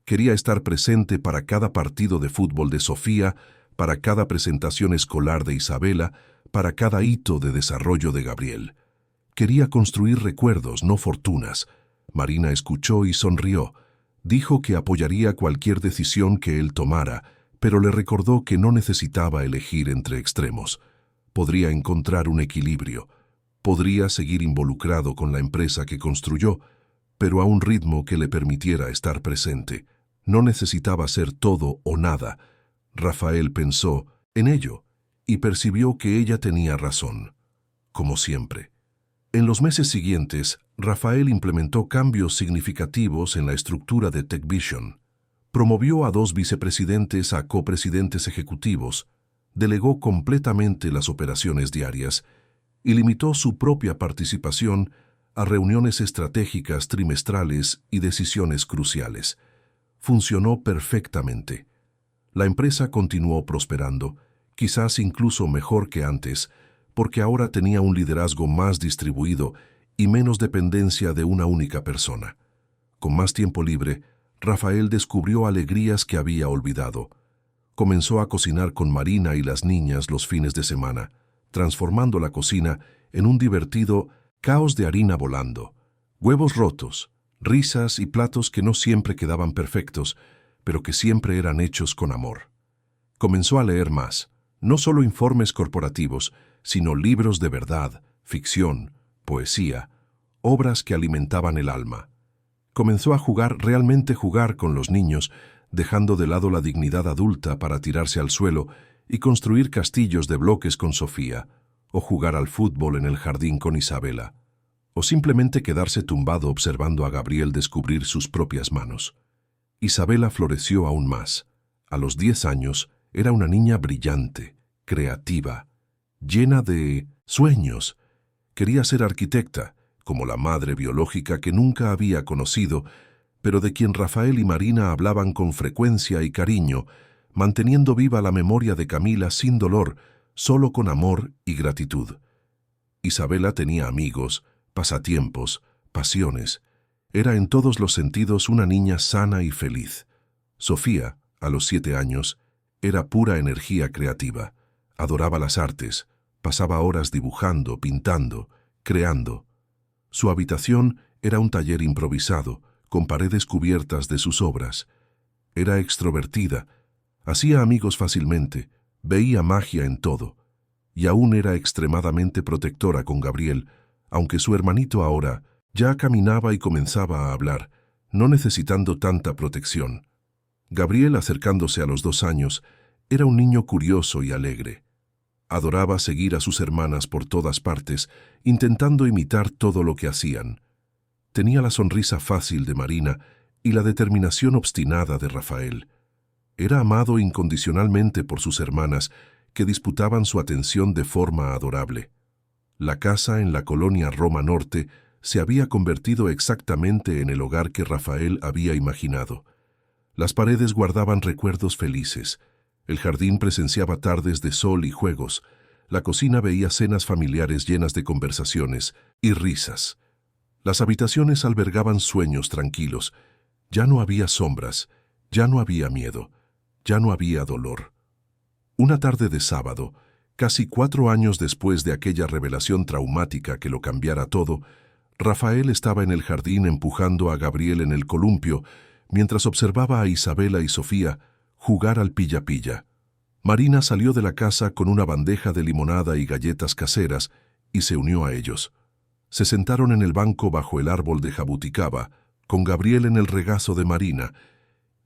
Quería estar presente para cada partido de fútbol de Sofía, para cada presentación escolar de Isabela, para cada hito de desarrollo de Gabriel. Quería construir recuerdos, no fortunas. Marina escuchó y sonrió. Dijo que apoyaría cualquier decisión que él tomara, pero le recordó que no necesitaba elegir entre extremos. Podría encontrar un equilibrio. Podría seguir involucrado con la empresa que construyó, pero a un ritmo que le permitiera estar presente. No necesitaba ser todo o nada. Rafael pensó en ello y percibió que ella tenía razón, como siempre. En los meses siguientes, Rafael implementó cambios significativos en la estructura de TechVision. Promovió a 2 vicepresidentes a copresidentes ejecutivos, delegó completamente las operaciones diarias y limitó su propia participación a reuniones estratégicas trimestrales y decisiones cruciales. Funcionó perfectamente. La empresa continuó prosperando, quizás incluso mejor que antes, porque ahora tenía un liderazgo más distribuido y menos dependencia de una única persona. Con más tiempo libre, Rafael descubrió alegrías que había olvidado. Comenzó a cocinar con Marina y las niñas los fines de semana, transformando la cocina en un divertido caos de harina volando, huevos rotos, risas y platos que no siempre quedaban perfectos, pero que siempre eran hechos con amor. Comenzó a leer más, no solo informes corporativos, sino libros de verdad, ficción, poesía, obras que alimentaban el alma. Comenzó a realmente jugar con los niños, dejando de lado la dignidad adulta para tirarse al suelo y construir castillos de bloques con Sofía, o jugar al fútbol en el jardín con Isabela, o simplemente quedarse tumbado observando a Gabriel descubrir sus propias manos. Isabela floreció aún más. A los 10 años era una niña brillante, creativa, llena de sueños. Quería ser arquitecta, como la madre biológica que nunca había conocido, pero de quien Rafael y Marina hablaban con frecuencia y cariño, manteniendo viva la memoria de Camila sin dolor, solo con amor y gratitud. Isabela tenía amigos, pasatiempos, pasiones. Era en todos los sentidos una niña sana y feliz. Sofía, a los 7 años, era pura energía creativa. Adoraba las artes, pasaba horas dibujando, pintando, creando. Su habitación era un taller improvisado, con paredes cubiertas de sus obras. Era extrovertida, hacía amigos fácilmente, veía magia en todo, y aún era extremadamente protectora con Gabriel, aunque su hermanito ahora ya caminaba y comenzaba a hablar, no necesitando tanta protección. Gabriel, acercándose a los 2 años, era un niño curioso y alegre. Adoraba seguir a sus hermanas por todas partes, intentando imitar todo lo que hacían. Tenía la sonrisa fácil de Marina y la determinación obstinada de Rafael. Era amado incondicionalmente por sus hermanas, que disputaban su atención de forma adorable. La casa en la colonia Roma Norte se había convertido exactamente en el hogar que Rafael había imaginado. Las paredes guardaban recuerdos felices. El jardín presenciaba tardes de sol y juegos. La cocina veía cenas familiares llenas de conversaciones y risas. Las habitaciones albergaban sueños tranquilos. Ya no había sombras, ya no había miedo, ya no había dolor. Una tarde de sábado, casi 4 años después de aquella revelación traumática que lo cambiara todo, Rafael estaba en el jardín empujando a Gabriel en el columpio, mientras observaba a Isabela y Sofía jugar al pilla-pilla. Marina salió de la casa con una bandeja de limonada y galletas caseras y se unió a ellos. Se sentaron en el banco bajo el árbol de jabuticaba, con Gabriel en el regazo de Marina,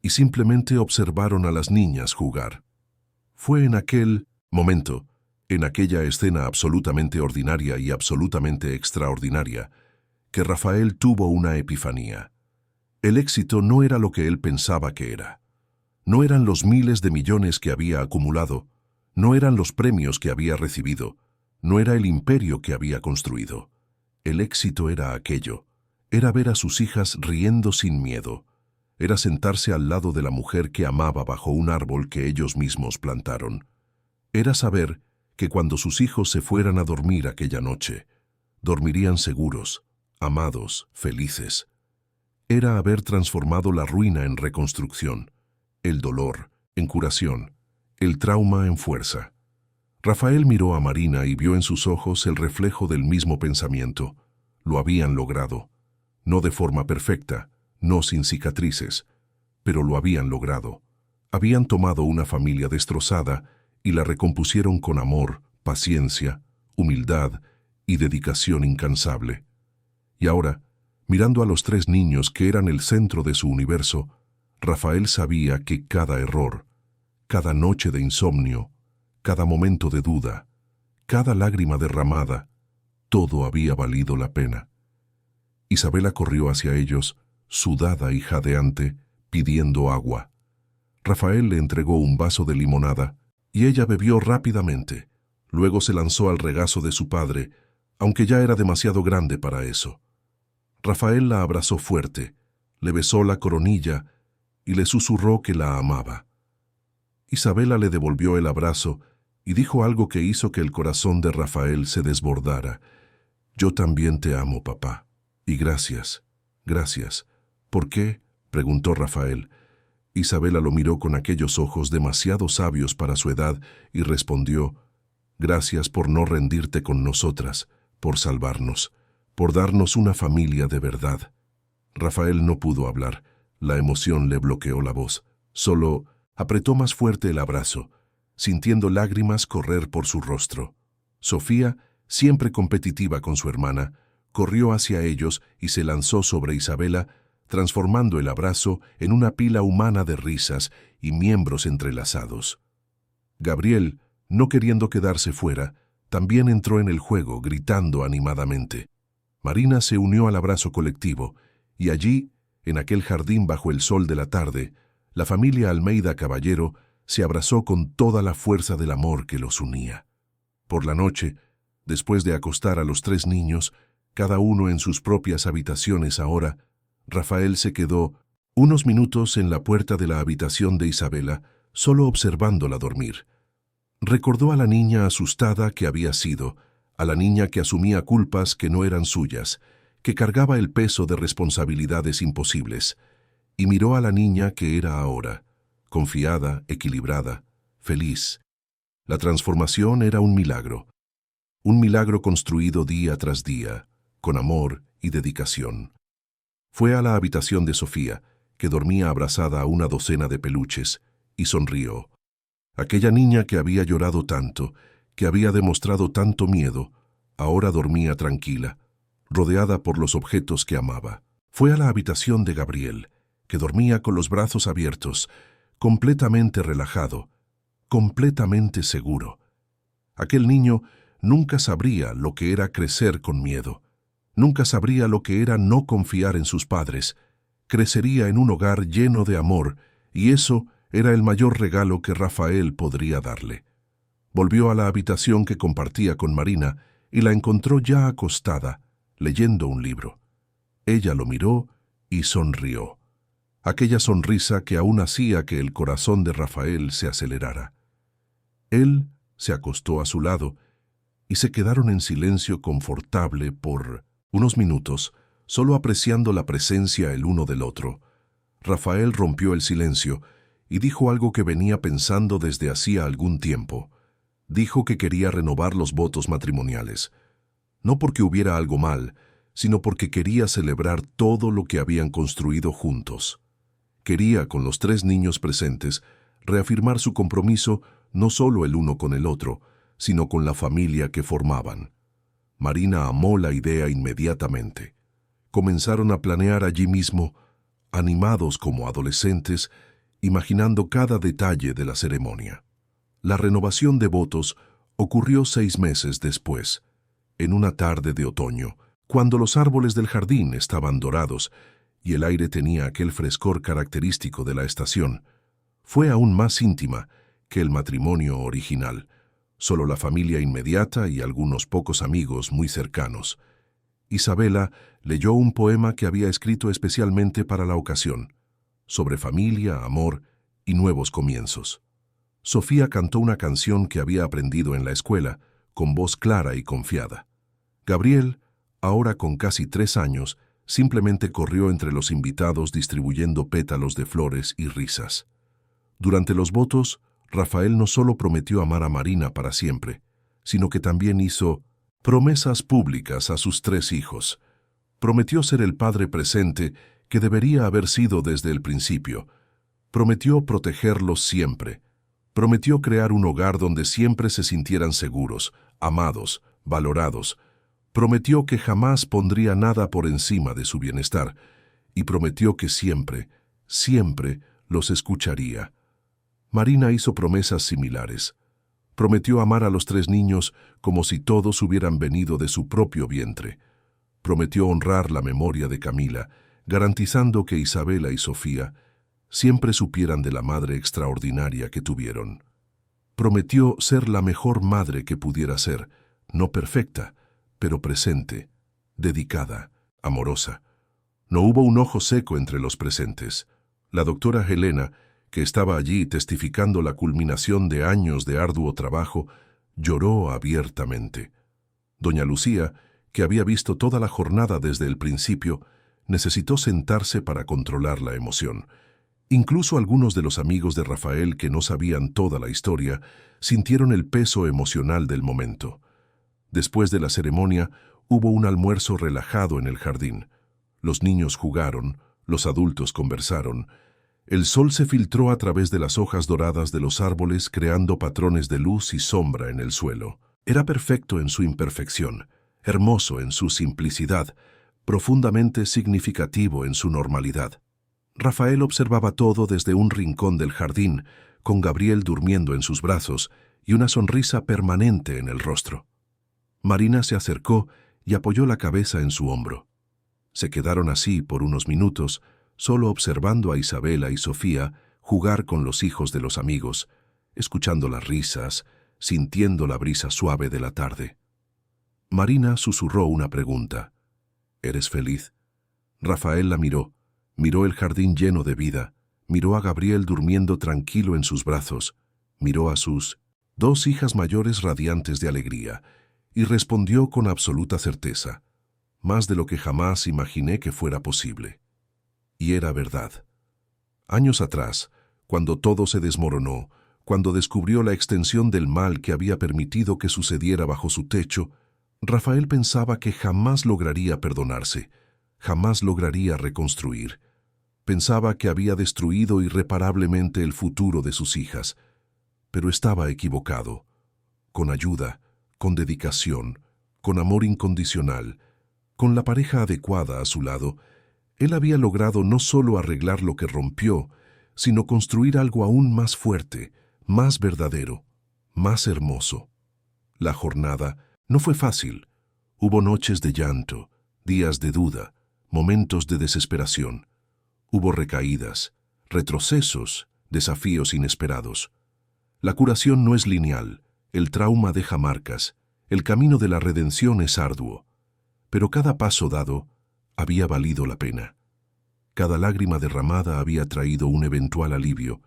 y simplemente observaron a las niñas jugar. Fue en aquel momento, en aquella escena absolutamente ordinaria y absolutamente extraordinaria, que Rafael tuvo una epifanía. El éxito no era lo que él pensaba que era. No eran los miles de millones que había acumulado, no eran los premios que había recibido, no era el imperio que había construido. El éxito era aquello, era ver a sus hijas riendo sin miedo, era sentarse al lado de la mujer que amaba bajo un árbol que ellos mismos plantaron. Era saber que cuando sus hijos se fueran a dormir aquella noche, dormirían seguros, amados, felices. Era haber transformado la ruina en reconstrucción, el dolor en curación, el trauma en fuerza. Rafael miró a Marina y vio en sus ojos el reflejo del mismo pensamiento. Lo habían logrado. No de forma perfecta, no sin cicatrices, pero lo habían logrado. Habían tomado una familia destrozada y la recompusieron con amor, paciencia, humildad y dedicación incansable. Y ahora, mirando a los 3 niños que eran el centro de su universo, Rafael sabía que cada error, cada noche de insomnio, cada momento de duda, cada lágrima derramada, todo había valido la pena. Isabela corrió hacia ellos, sudada y jadeante, pidiendo agua. Rafael le entregó un vaso de limonada y ella bebió rápidamente. Luego se lanzó al regazo de su padre, aunque ya era demasiado grande para eso. Rafael la abrazó fuerte, le besó la coronilla y le susurró que la amaba. Isabela le devolvió el abrazo y dijo algo que hizo que el corazón de Rafael se desbordara. «Yo también te amo, papá. Y gracias, gracias». «¿Por qué?», preguntó Rafael. Isabela lo miró con aquellos ojos demasiado sabios para su edad y respondió: «Gracias por no rendirte con nosotras, por salvarnos, por darnos una familia de verdad». Rafael no pudo hablar. La emoción le bloqueó la voz. Solo apretó más fuerte el abrazo, sintiendo lágrimas correr por su rostro. Sofía, siempre competitiva con su hermana, corrió hacia ellos y se lanzó sobre Isabela, transformando el abrazo en una pila humana de risas y miembros entrelazados. Gabriel, no queriendo quedarse fuera, también entró en el juego, gritando animadamente. Marina se unió al abrazo colectivo, y allí, en aquel jardín bajo el sol de la tarde, la familia Almeida Caballero se abrazó con toda la fuerza del amor que los unía. Por la noche, después de acostar a los 3 niños, cada uno en sus propias habitaciones ahora, Rafael se quedó unos minutos en la puerta de la habitación de Isabela, solo observándola dormir. Recordó a la niña asustada que había sido, a la niña que asumía culpas que no eran suyas, que cargaba el peso de responsabilidades imposibles, y miró a la niña que era ahora, confiada, equilibrada, feliz. La transformación era un milagro construido día tras día, con amor y dedicación. Fue a la habitación de Sofía, que dormía abrazada a una docena de peluches, y sonrió. Aquella niña que había llorado tanto, que había demostrado tanto miedo, ahora dormía tranquila, rodeada por los objetos que amaba. Fue a la habitación de Gabriel, que dormía con los brazos abiertos, completamente relajado, completamente seguro. Aquel niño nunca sabría lo que era crecer con miedo. Nunca sabría lo que era no confiar en sus padres. Crecería en un hogar lleno de amor, y eso era el mayor regalo que Rafael podría darle. Volvió a la habitación que compartía con Marina y la encontró ya acostada, leyendo un libro. Ella lo miró y sonrió. Aquella sonrisa que aún hacía que el corazón de Rafael se acelerara. Él se acostó a su lado y se quedaron en silencio confortable por unos minutos, solo apreciando la presencia el uno del otro. Rafael rompió el silencio y dijo algo que venía pensando desde hacía algún tiempo. Dijo que quería renovar los votos matrimoniales. No porque hubiera algo mal, sino porque quería celebrar todo lo que habían construido juntos. Quería, con los 3 niños presentes, reafirmar su compromiso no solo el uno con el otro, sino con la familia que formaban. Marina amó la idea inmediatamente. Comenzaron a planear allí mismo, animados como adolescentes, imaginando cada detalle de la ceremonia. La renovación de votos ocurrió 6 meses después, en una tarde de otoño, cuando los árboles del jardín estaban dorados y el aire tenía aquel frescor característico de la estación. Fue aún más íntima que el matrimonio original, solo la familia inmediata y algunos pocos amigos muy cercanos. Isabela leyó un poema que había escrito especialmente para la ocasión, sobre familia, amor y nuevos comienzos. Sofía cantó una canción que había aprendido en la escuela, con voz clara y confiada. Gabriel, ahora con casi 3 años, simplemente corrió entre los invitados distribuyendo pétalos de flores y risas. Durante los votos, Rafael no solo prometió amar a Marina para siempre, sino que también hizo promesas públicas a sus 3 hijos. Prometió ser el padre presente que debería haber sido desde el principio. Prometió protegerlos siempre. Prometió crear un hogar donde siempre se sintieran seguros, amados, valorados. Prometió que jamás pondría nada por encima de su bienestar. Y prometió que siempre, siempre los escucharía. Marina hizo promesas similares. Prometió amar a los 3 niños como si todos hubieran venido de su propio vientre. Prometió honrar la memoria de Camila, garantizando que Isabela y Sofía siempre supieran de la madre extraordinaria que tuvieron. Prometió ser la mejor madre que pudiera ser, no perfecta, pero presente, dedicada, amorosa. No hubo un ojo seco entre los presentes. La doctora Helena, que estaba allí testificando la culminación de años de arduo trabajo, lloró abiertamente. Doña Lucía, que había visto toda la jornada desde el principio, necesitó sentarse para controlar la emoción. Incluso algunos de los amigos de Rafael que no sabían toda la historia sintieron el peso emocional del momento. Después de la ceremonia, hubo un almuerzo relajado en el jardín. Los niños jugaron, los adultos conversaron. El sol se filtró a través de las hojas doradas de los árboles, creando patrones de luz y sombra en el suelo. Era perfecto en su imperfección, hermoso en su simplicidad, profundamente significativo en su normalidad. Rafael observaba todo desde un rincón del jardín, con Gabriel durmiendo en sus brazos y una sonrisa permanente en el rostro. Marina se acercó y apoyó la cabeza en su hombro. Se quedaron así por unos minutos, solo observando a Isabela y Sofía jugar con los hijos de los amigos, escuchando las risas, sintiendo la brisa suave de la tarde. Marina susurró una pregunta. ¿Eres feliz? Rafael la miró el jardín lleno de vida, miró a Gabriel durmiendo tranquilo en sus brazos, miró a sus 2 hijas mayores radiantes de alegría, y respondió con absoluta certeza, más de lo que jamás imaginé que fuera posible. Y era verdad. Años atrás, cuando todo se desmoronó, cuando descubrió la extensión del mal que había permitido que sucediera bajo su techo, Rafael pensaba que jamás lograría perdonarse, jamás lograría reconstruir. Pensaba que había destruido irreparablemente el futuro de sus hijas, pero estaba equivocado. Con ayuda, con dedicación, con amor incondicional, con la pareja adecuada a su lado, él había logrado no solo arreglar lo que rompió, sino construir algo aún más fuerte, más verdadero, más hermoso. La jornada no fue fácil. Hubo noches de llanto, días de duda, momentos de desesperación. Hubo recaídas, retrocesos, desafíos inesperados. La curación no es lineal, el trauma deja marcas, el camino de la redención es arduo, pero cada paso dado había valido la pena. Cada lágrima derramada había traído un eventual alivio.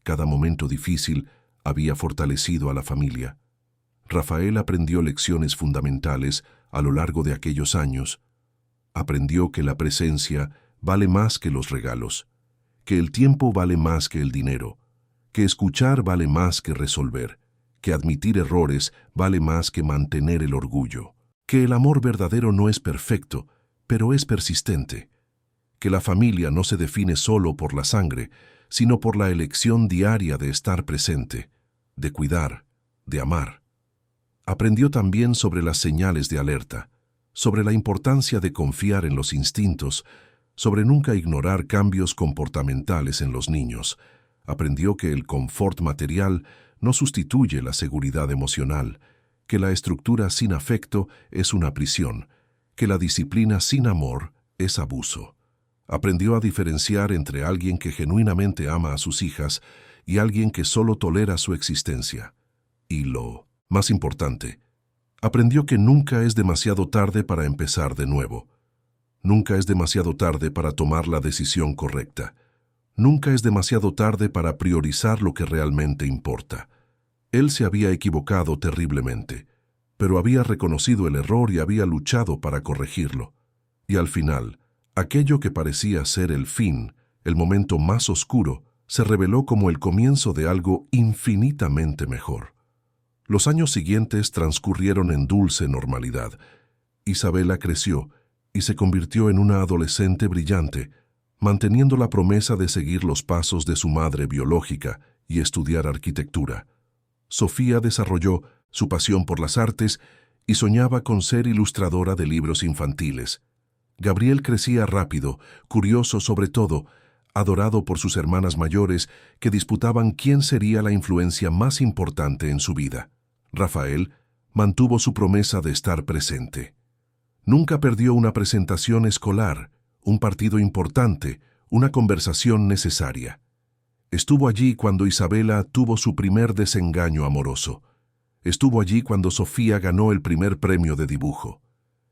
Cada momento difícil había fortalecido a la familia. Rafael aprendió lecciones fundamentales a lo largo de aquellos años. Aprendió que la presencia vale más que los regalos, que el tiempo vale más que el dinero, que escuchar vale más que resolver, que admitir errores vale más que mantener el orgullo, que el amor verdadero no es perfecto, pero es persistente, que la familia no se define solo por la sangre, sino por la elección diaria de estar presente, de cuidar, de amar. Aprendió también sobre las señales de alerta. sobre la importancia de confiar en los instintos, sobre nunca ignorar cambios comportamentales en los niños. Aprendió que el confort material no sustituye la seguridad emocional, que la estructura sin afecto es una prisión, que la disciplina sin amor es abuso. Aprendió a diferenciar entre alguien que genuinamente ama a sus hijas y alguien que solo tolera su existencia. Y lo más importante, aprendió que nunca es demasiado tarde para empezar de nuevo. Nunca es demasiado tarde para tomar la decisión correcta. Nunca es demasiado tarde para priorizar lo que realmente importa. Él se había equivocado terriblemente, pero había reconocido el error y había luchado para corregirlo. Y al final, aquello que parecía ser el fin, el momento más oscuro, se reveló como el comienzo de algo infinitamente mejor. Los años siguientes transcurrieron en dulce normalidad. Isabela creció y se convirtió en una adolescente brillante, manteniendo la promesa de seguir los pasos de su madre biológica y estudiar arquitectura. Sofía desarrolló su pasión por las artes y soñaba con ser ilustradora de libros infantiles. Gabriel crecía rápido, curioso sobre todo, adorado por sus hermanas mayores que disputaban quién sería la influencia más importante en su vida. Rafael mantuvo su promesa de estar presente. Nunca perdió una presentación escolar, un partido importante, una conversación necesaria. Estuvo allí cuando Isabela tuvo su primer desengaño amoroso. Estuvo allí cuando Sofía ganó el primer premio de dibujo.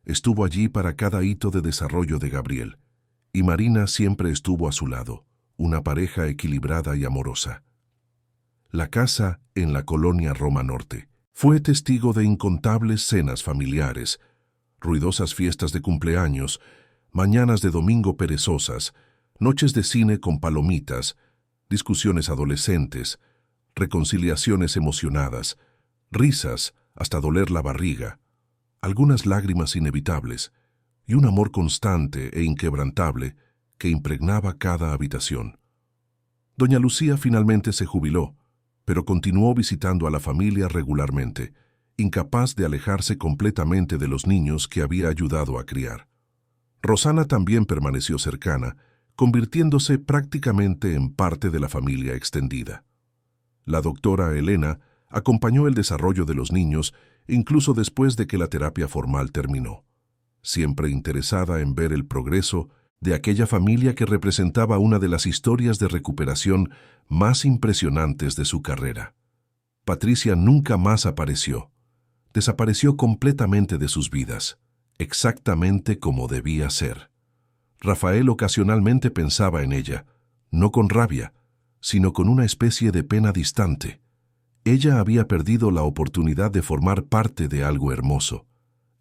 Estuvo allí para cada hito de desarrollo de Gabriel. Y Marina siempre estuvo a su lado, una pareja equilibrada y amorosa. La casa, en la colonia Roma Norte, fue testigo de incontables cenas familiares, ruidosas fiestas de cumpleaños, mañanas de domingo perezosas, noches de cine con palomitas, discusiones adolescentes, reconciliaciones emocionadas, risas hasta doler la barriga, algunas lágrimas inevitables y un amor constante e inquebrantable que impregnaba cada habitación. Doña Lucía finalmente se jubiló, pero continuó visitando a la familia regularmente, incapaz de alejarse completamente de los niños que había ayudado a criar. Rosana también permaneció cercana, convirtiéndose prácticamente en parte de la familia extendida. La doctora Elena acompañó el desarrollo de los niños incluso después de que la terapia formal terminó, siempre interesada en ver el progreso de aquella familia que representaba una de las historias de recuperación más impresionantes de su carrera. Patricia nunca más apareció. Desapareció completamente de sus vidas, exactamente como debía ser. Rafael ocasionalmente pensaba en ella, no con rabia, sino con una especie de pena distante. Ella había perdido la oportunidad de formar parte de algo hermoso.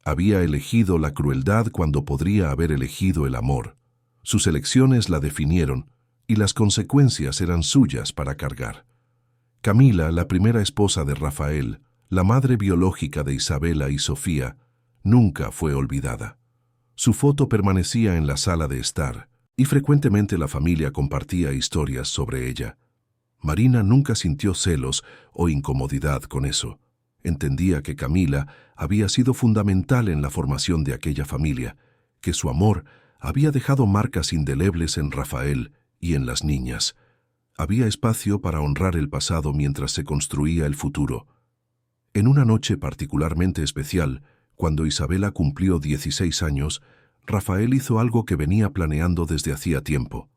Había elegido la crueldad cuando podría haber elegido el amor. Sus elecciones la definieron y las consecuencias eran suyas para cargar. Camila, la primera esposa de Rafael, la madre biológica de Isabela y Sofía, nunca fue olvidada. Su foto permanecía en la sala de estar y frecuentemente la familia compartía historias sobre ella. Marina nunca sintió celos o incomodidad con eso. Entendía que Camila había sido fundamental en la formación de aquella familia, que su amor había dejado marcas indelebles en Rafael y en las niñas. Había espacio para honrar el pasado mientras se construía el futuro. En una noche particularmente especial, cuando Isabela cumplió 16 años, Rafael hizo algo que venía planeando desde hacía tiempo.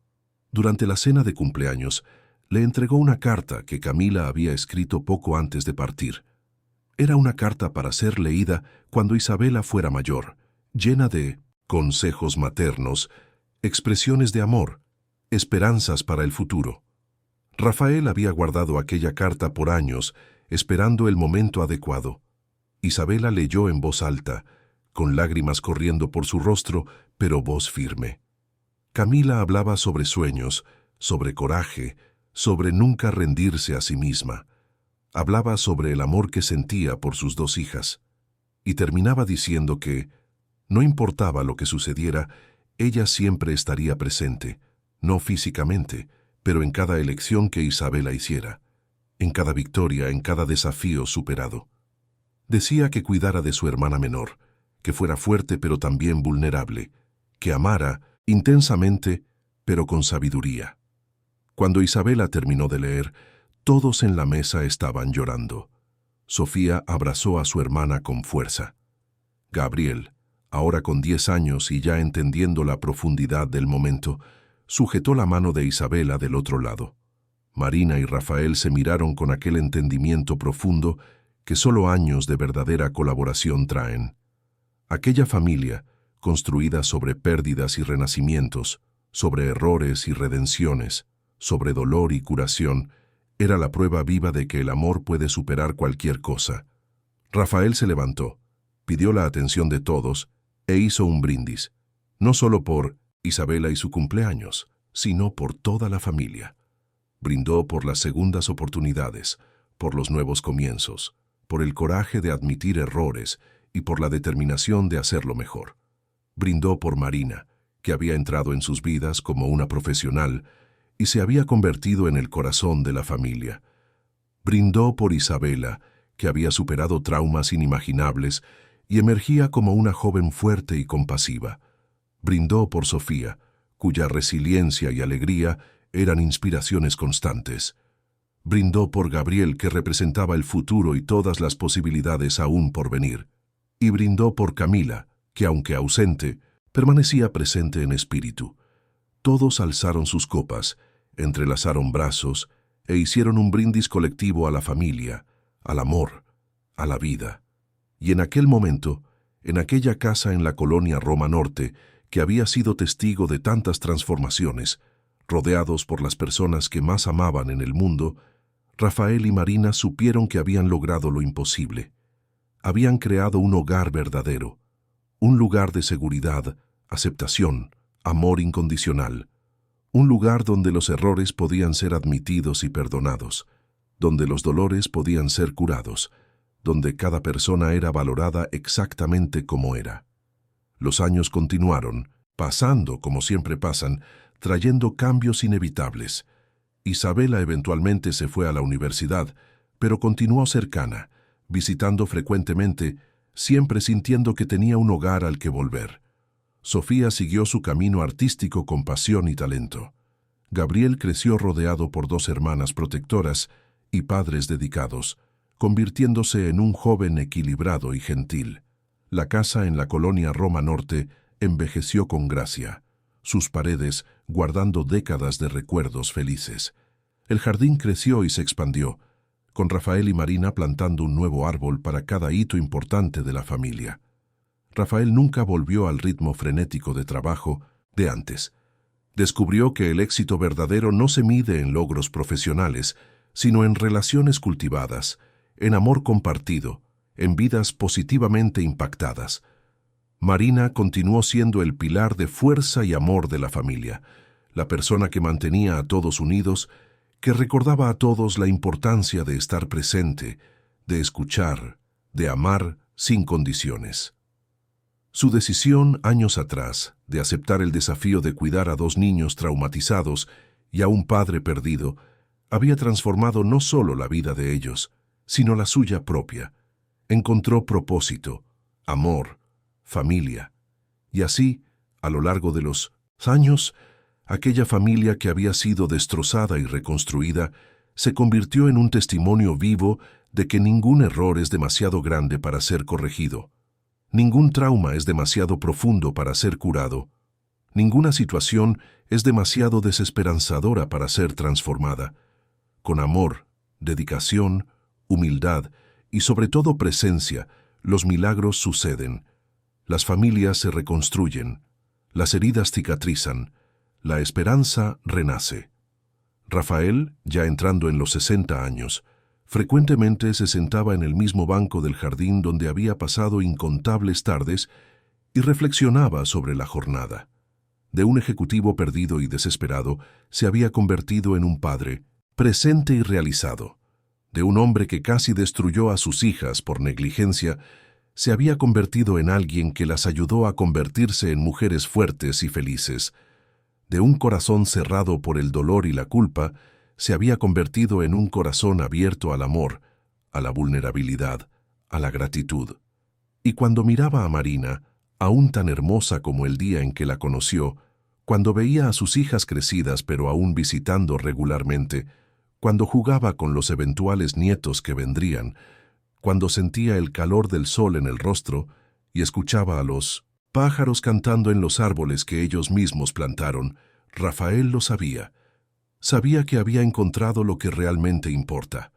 Durante la cena de cumpleaños, le entregó una carta que Camila había escrito poco antes de partir. Era una carta para ser leída cuando Isabela fuera mayor, llena de consejos maternos, expresiones de amor, esperanzas para el futuro. Rafael había guardado aquella carta por años, esperando el momento adecuado. Isabela leyó en voz alta, con lágrimas corriendo por su rostro, pero voz firme. Camila hablaba sobre sueños, sobre coraje, sobre nunca rendirse a sí misma. Hablaba sobre el amor que sentía por sus dos hijas, y terminaba diciendo que, no importaba lo que sucediera, ella siempre estaría presente, no físicamente, pero en cada elección que Isabela hiciera, en cada victoria, en cada desafío superado. Decía que cuidara de su hermana menor, que fuera fuerte pero también vulnerable, que amara intensamente pero con sabiduría. Cuando Isabela terminó de leer, todos en la mesa estaban llorando. Sofía abrazó a su hermana con fuerza. Gabriel, ahora con 10 años y ya entendiendo la profundidad del momento, sujetó la mano de Isabela del otro lado. Marina y Rafael se miraron con aquel entendimiento profundo que solo años de verdadera colaboración traen. Aquella familia, construida sobre pérdidas y renacimientos, sobre errores y redenciones, sobre dolor y curación, era la prueba viva de que el amor puede superar cualquier cosa. Rafael se levantó, pidió la atención de todos e hizo un brindis, no solo por Isabela y su cumpleaños, sino por toda la familia. Brindó por las segundas oportunidades, por los nuevos comienzos, por el coraje de admitir errores y por la determinación de hacerlo mejor. Brindó por Marina, que había entrado en sus vidas como una profesional y se había convertido en el corazón de la familia. Brindó por Isabela, que había superado traumas inimaginables y emergía como una joven fuerte y compasiva. Brindó por Sofía, cuya resiliencia y alegría eran inspiraciones constantes. Brindó por Gabriel, que representaba el futuro y todas las posibilidades aún por venir. Y brindó por Camila, que aunque ausente, permanecía presente en espíritu. Todos alzaron sus copas, entrelazaron brazos e hicieron un brindis colectivo a la familia, al amor, a la vida. Y en aquel momento, en aquella casa en la colonia Roma Norte, que había sido testigo de tantas transformaciones, rodeados por las personas que más amaban en el mundo, Rafael y Marina supieron que habían logrado lo imposible. Habían creado un hogar verdadero, un lugar de seguridad, aceptación, amor incondicional, un lugar donde los errores podían ser admitidos y perdonados, donde los dolores podían ser curados, donde cada persona era valorada exactamente como era. Los años continuaron, pasando como siempre pasan, trayendo cambios inevitables. Isabela eventualmente se fue a la universidad, pero continuó cercana, visitando frecuentemente, siempre sintiendo que tenía un hogar al que volver. Sofía siguió su camino artístico con pasión y talento. Gabriel creció rodeado por 2 hermanas protectoras y padres dedicados, convirtiéndose en un joven equilibrado y gentil. La casa en la colonia Roma Norte envejeció con gracia, sus paredes guardando décadas de recuerdos felices. El jardín creció y se expandió, con Rafael y Marina plantando un nuevo árbol para cada hito importante de la familia. Rafael nunca volvió al ritmo frenético de trabajo de antes. Descubrió que el éxito verdadero no se mide en logros profesionales, sino en relaciones cultivadas, en amor compartido, en vidas positivamente impactadas. Marina continuó siendo el pilar de fuerza y amor de la familia, la persona que mantenía a todos unidos, que recordaba a todos la importancia de estar presente, de escuchar, de amar sin condiciones. Su decisión, años atrás, de aceptar el desafío de cuidar a 2 niños traumatizados y a un padre perdido, había transformado no solo la vida de ellos, sino la suya propia. Encontró propósito, amor, familia. Y así, a lo largo de los años, aquella familia que había sido destrozada y reconstruida se convirtió en un testimonio vivo de que ningún error es demasiado grande para ser corregido. Ningún trauma es demasiado profundo para ser curado. Ninguna situación es demasiado desesperanzadora para ser transformada. Con amor, dedicación, humildad y sobre todo presencia, los milagros suceden. Las familias se reconstruyen, las heridas cicatrizan, la esperanza renace. Rafael, ya entrando en los 60 años, frecuentemente se sentaba en el mismo banco del jardín donde había pasado incontables tardes y reflexionaba sobre la jornada. De un ejecutivo perdido y desesperado, se había convertido en un padre, presente y realizado. De un hombre que casi destruyó a sus hijas por negligencia, se había convertido en alguien que las ayudó a convertirse en mujeres fuertes y felices. De un corazón cerrado por el dolor y la culpa, se había convertido en un corazón abierto al amor, a la vulnerabilidad, a la gratitud. Y cuando miraba a Marina, aún tan hermosa como el día en que la conoció, cuando veía a sus hijas crecidas pero aún visitando regularmente, cuando jugaba con los eventuales nietos que vendrían, cuando sentía el calor del sol en el rostro y escuchaba a los pájaros cantando en los árboles que ellos mismos plantaron, Rafael lo sabía. Sabía que había encontrado lo que realmente importa.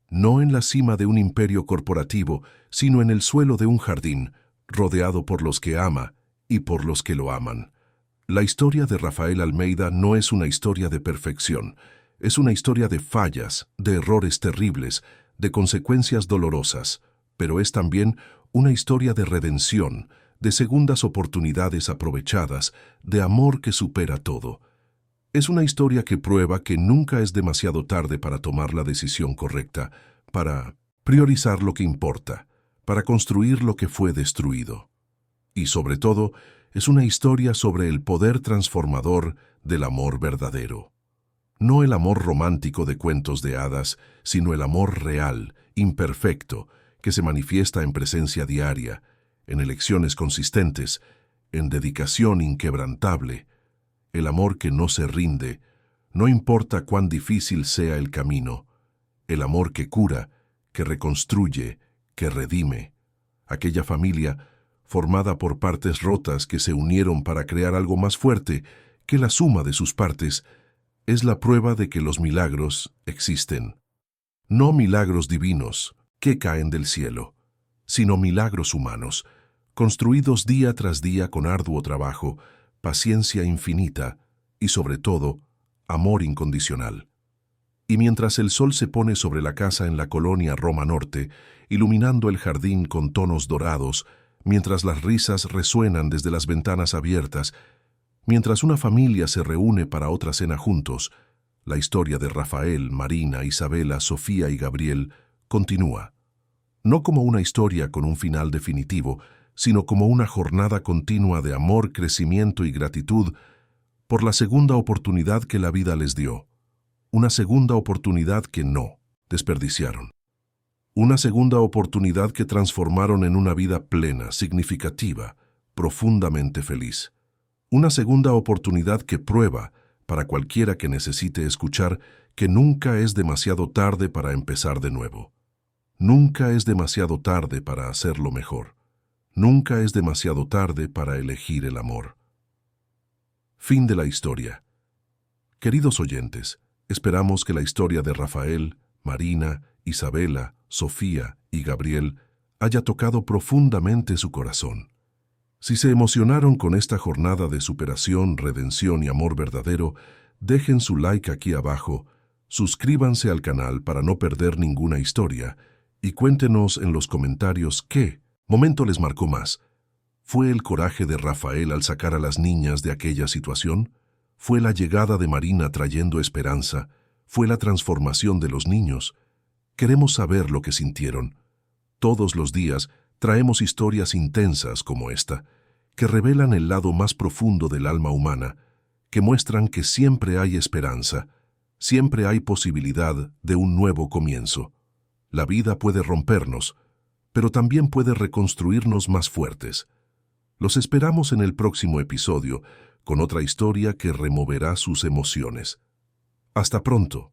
No en la cima de un imperio corporativo, sino en el suelo de un jardín, rodeado por los que ama y por los que lo aman. La historia de Rafael Almeida no es una historia de perfección, es una historia de fallas, de errores terribles, de consecuencias dolorosas, pero es también una historia de redención, de segundas oportunidades aprovechadas, de amor que supera todo. Es una historia que prueba que nunca es demasiado tarde para tomar la decisión correcta, para priorizar lo que importa, para construir lo que fue destruido. Y sobre todo, es una historia sobre el poder transformador del amor verdadero. No el amor romántico de cuentos de hadas, sino el amor real, imperfecto, que se manifiesta en presencia diaria, en elecciones consistentes, en dedicación inquebrantable, el amor que no se rinde, no importa cuán difícil sea el camino, el amor que cura, que reconstruye, que redime, aquella familia formada por partes rotas que se unieron para crear algo más fuerte que la suma de sus partes, es la prueba de que los milagros existen. No milagros divinos que caen del cielo, sino milagros humanos, construidos día tras día con arduo trabajo, paciencia infinita y, sobre todo, amor incondicional. Y mientras el sol se pone sobre la casa en la colonia Roma Norte, iluminando el jardín con tonos dorados, mientras las risas resuenan desde las ventanas abiertas, mientras una familia se reúne para otra cena juntos, la historia de Rafael, Marina, Isabela, Sofía y Gabriel continúa. No como una historia con un final definitivo, sino como una jornada continua de amor, crecimiento y gratitud por la segunda oportunidad que la vida les dio. Una segunda oportunidad que no desperdiciaron. Una segunda oportunidad que transformaron en una vida plena, significativa, profundamente feliz. Una segunda oportunidad que prueba, para cualquiera que necesite escuchar, que nunca es demasiado tarde para empezar de nuevo. Nunca es demasiado tarde para hacerlo mejor. Nunca es demasiado tarde para elegir el amor. Fin de la historia. Queridos oyentes, esperamos que la historia de Rafael, Marina, Isabela, Sofía y Gabriel haya tocado profundamente su corazón. Si se emocionaron con esta jornada de superación, redención y amor verdadero, dejen su like aquí abajo, suscríbanse al canal para no perder ninguna historia y cuéntenos en los comentarios qué momento les marcó más. ¿Fue el coraje de Rafael al sacar a las niñas de aquella situación? ¿Fue la llegada de Marina trayendo esperanza? ¿Fue la transformación de los niños? Queremos saber lo que sintieron. Todos los días traemos historias intensas como esta, que revelan el lado más profundo del alma humana, que muestran que siempre hay esperanza, siempre hay posibilidad de un nuevo comienzo. La vida puede rompernos, pero también puede reconstruirnos más fuertes. Los esperamos en el próximo episodio, con otra historia que removerá sus emociones. Hasta pronto.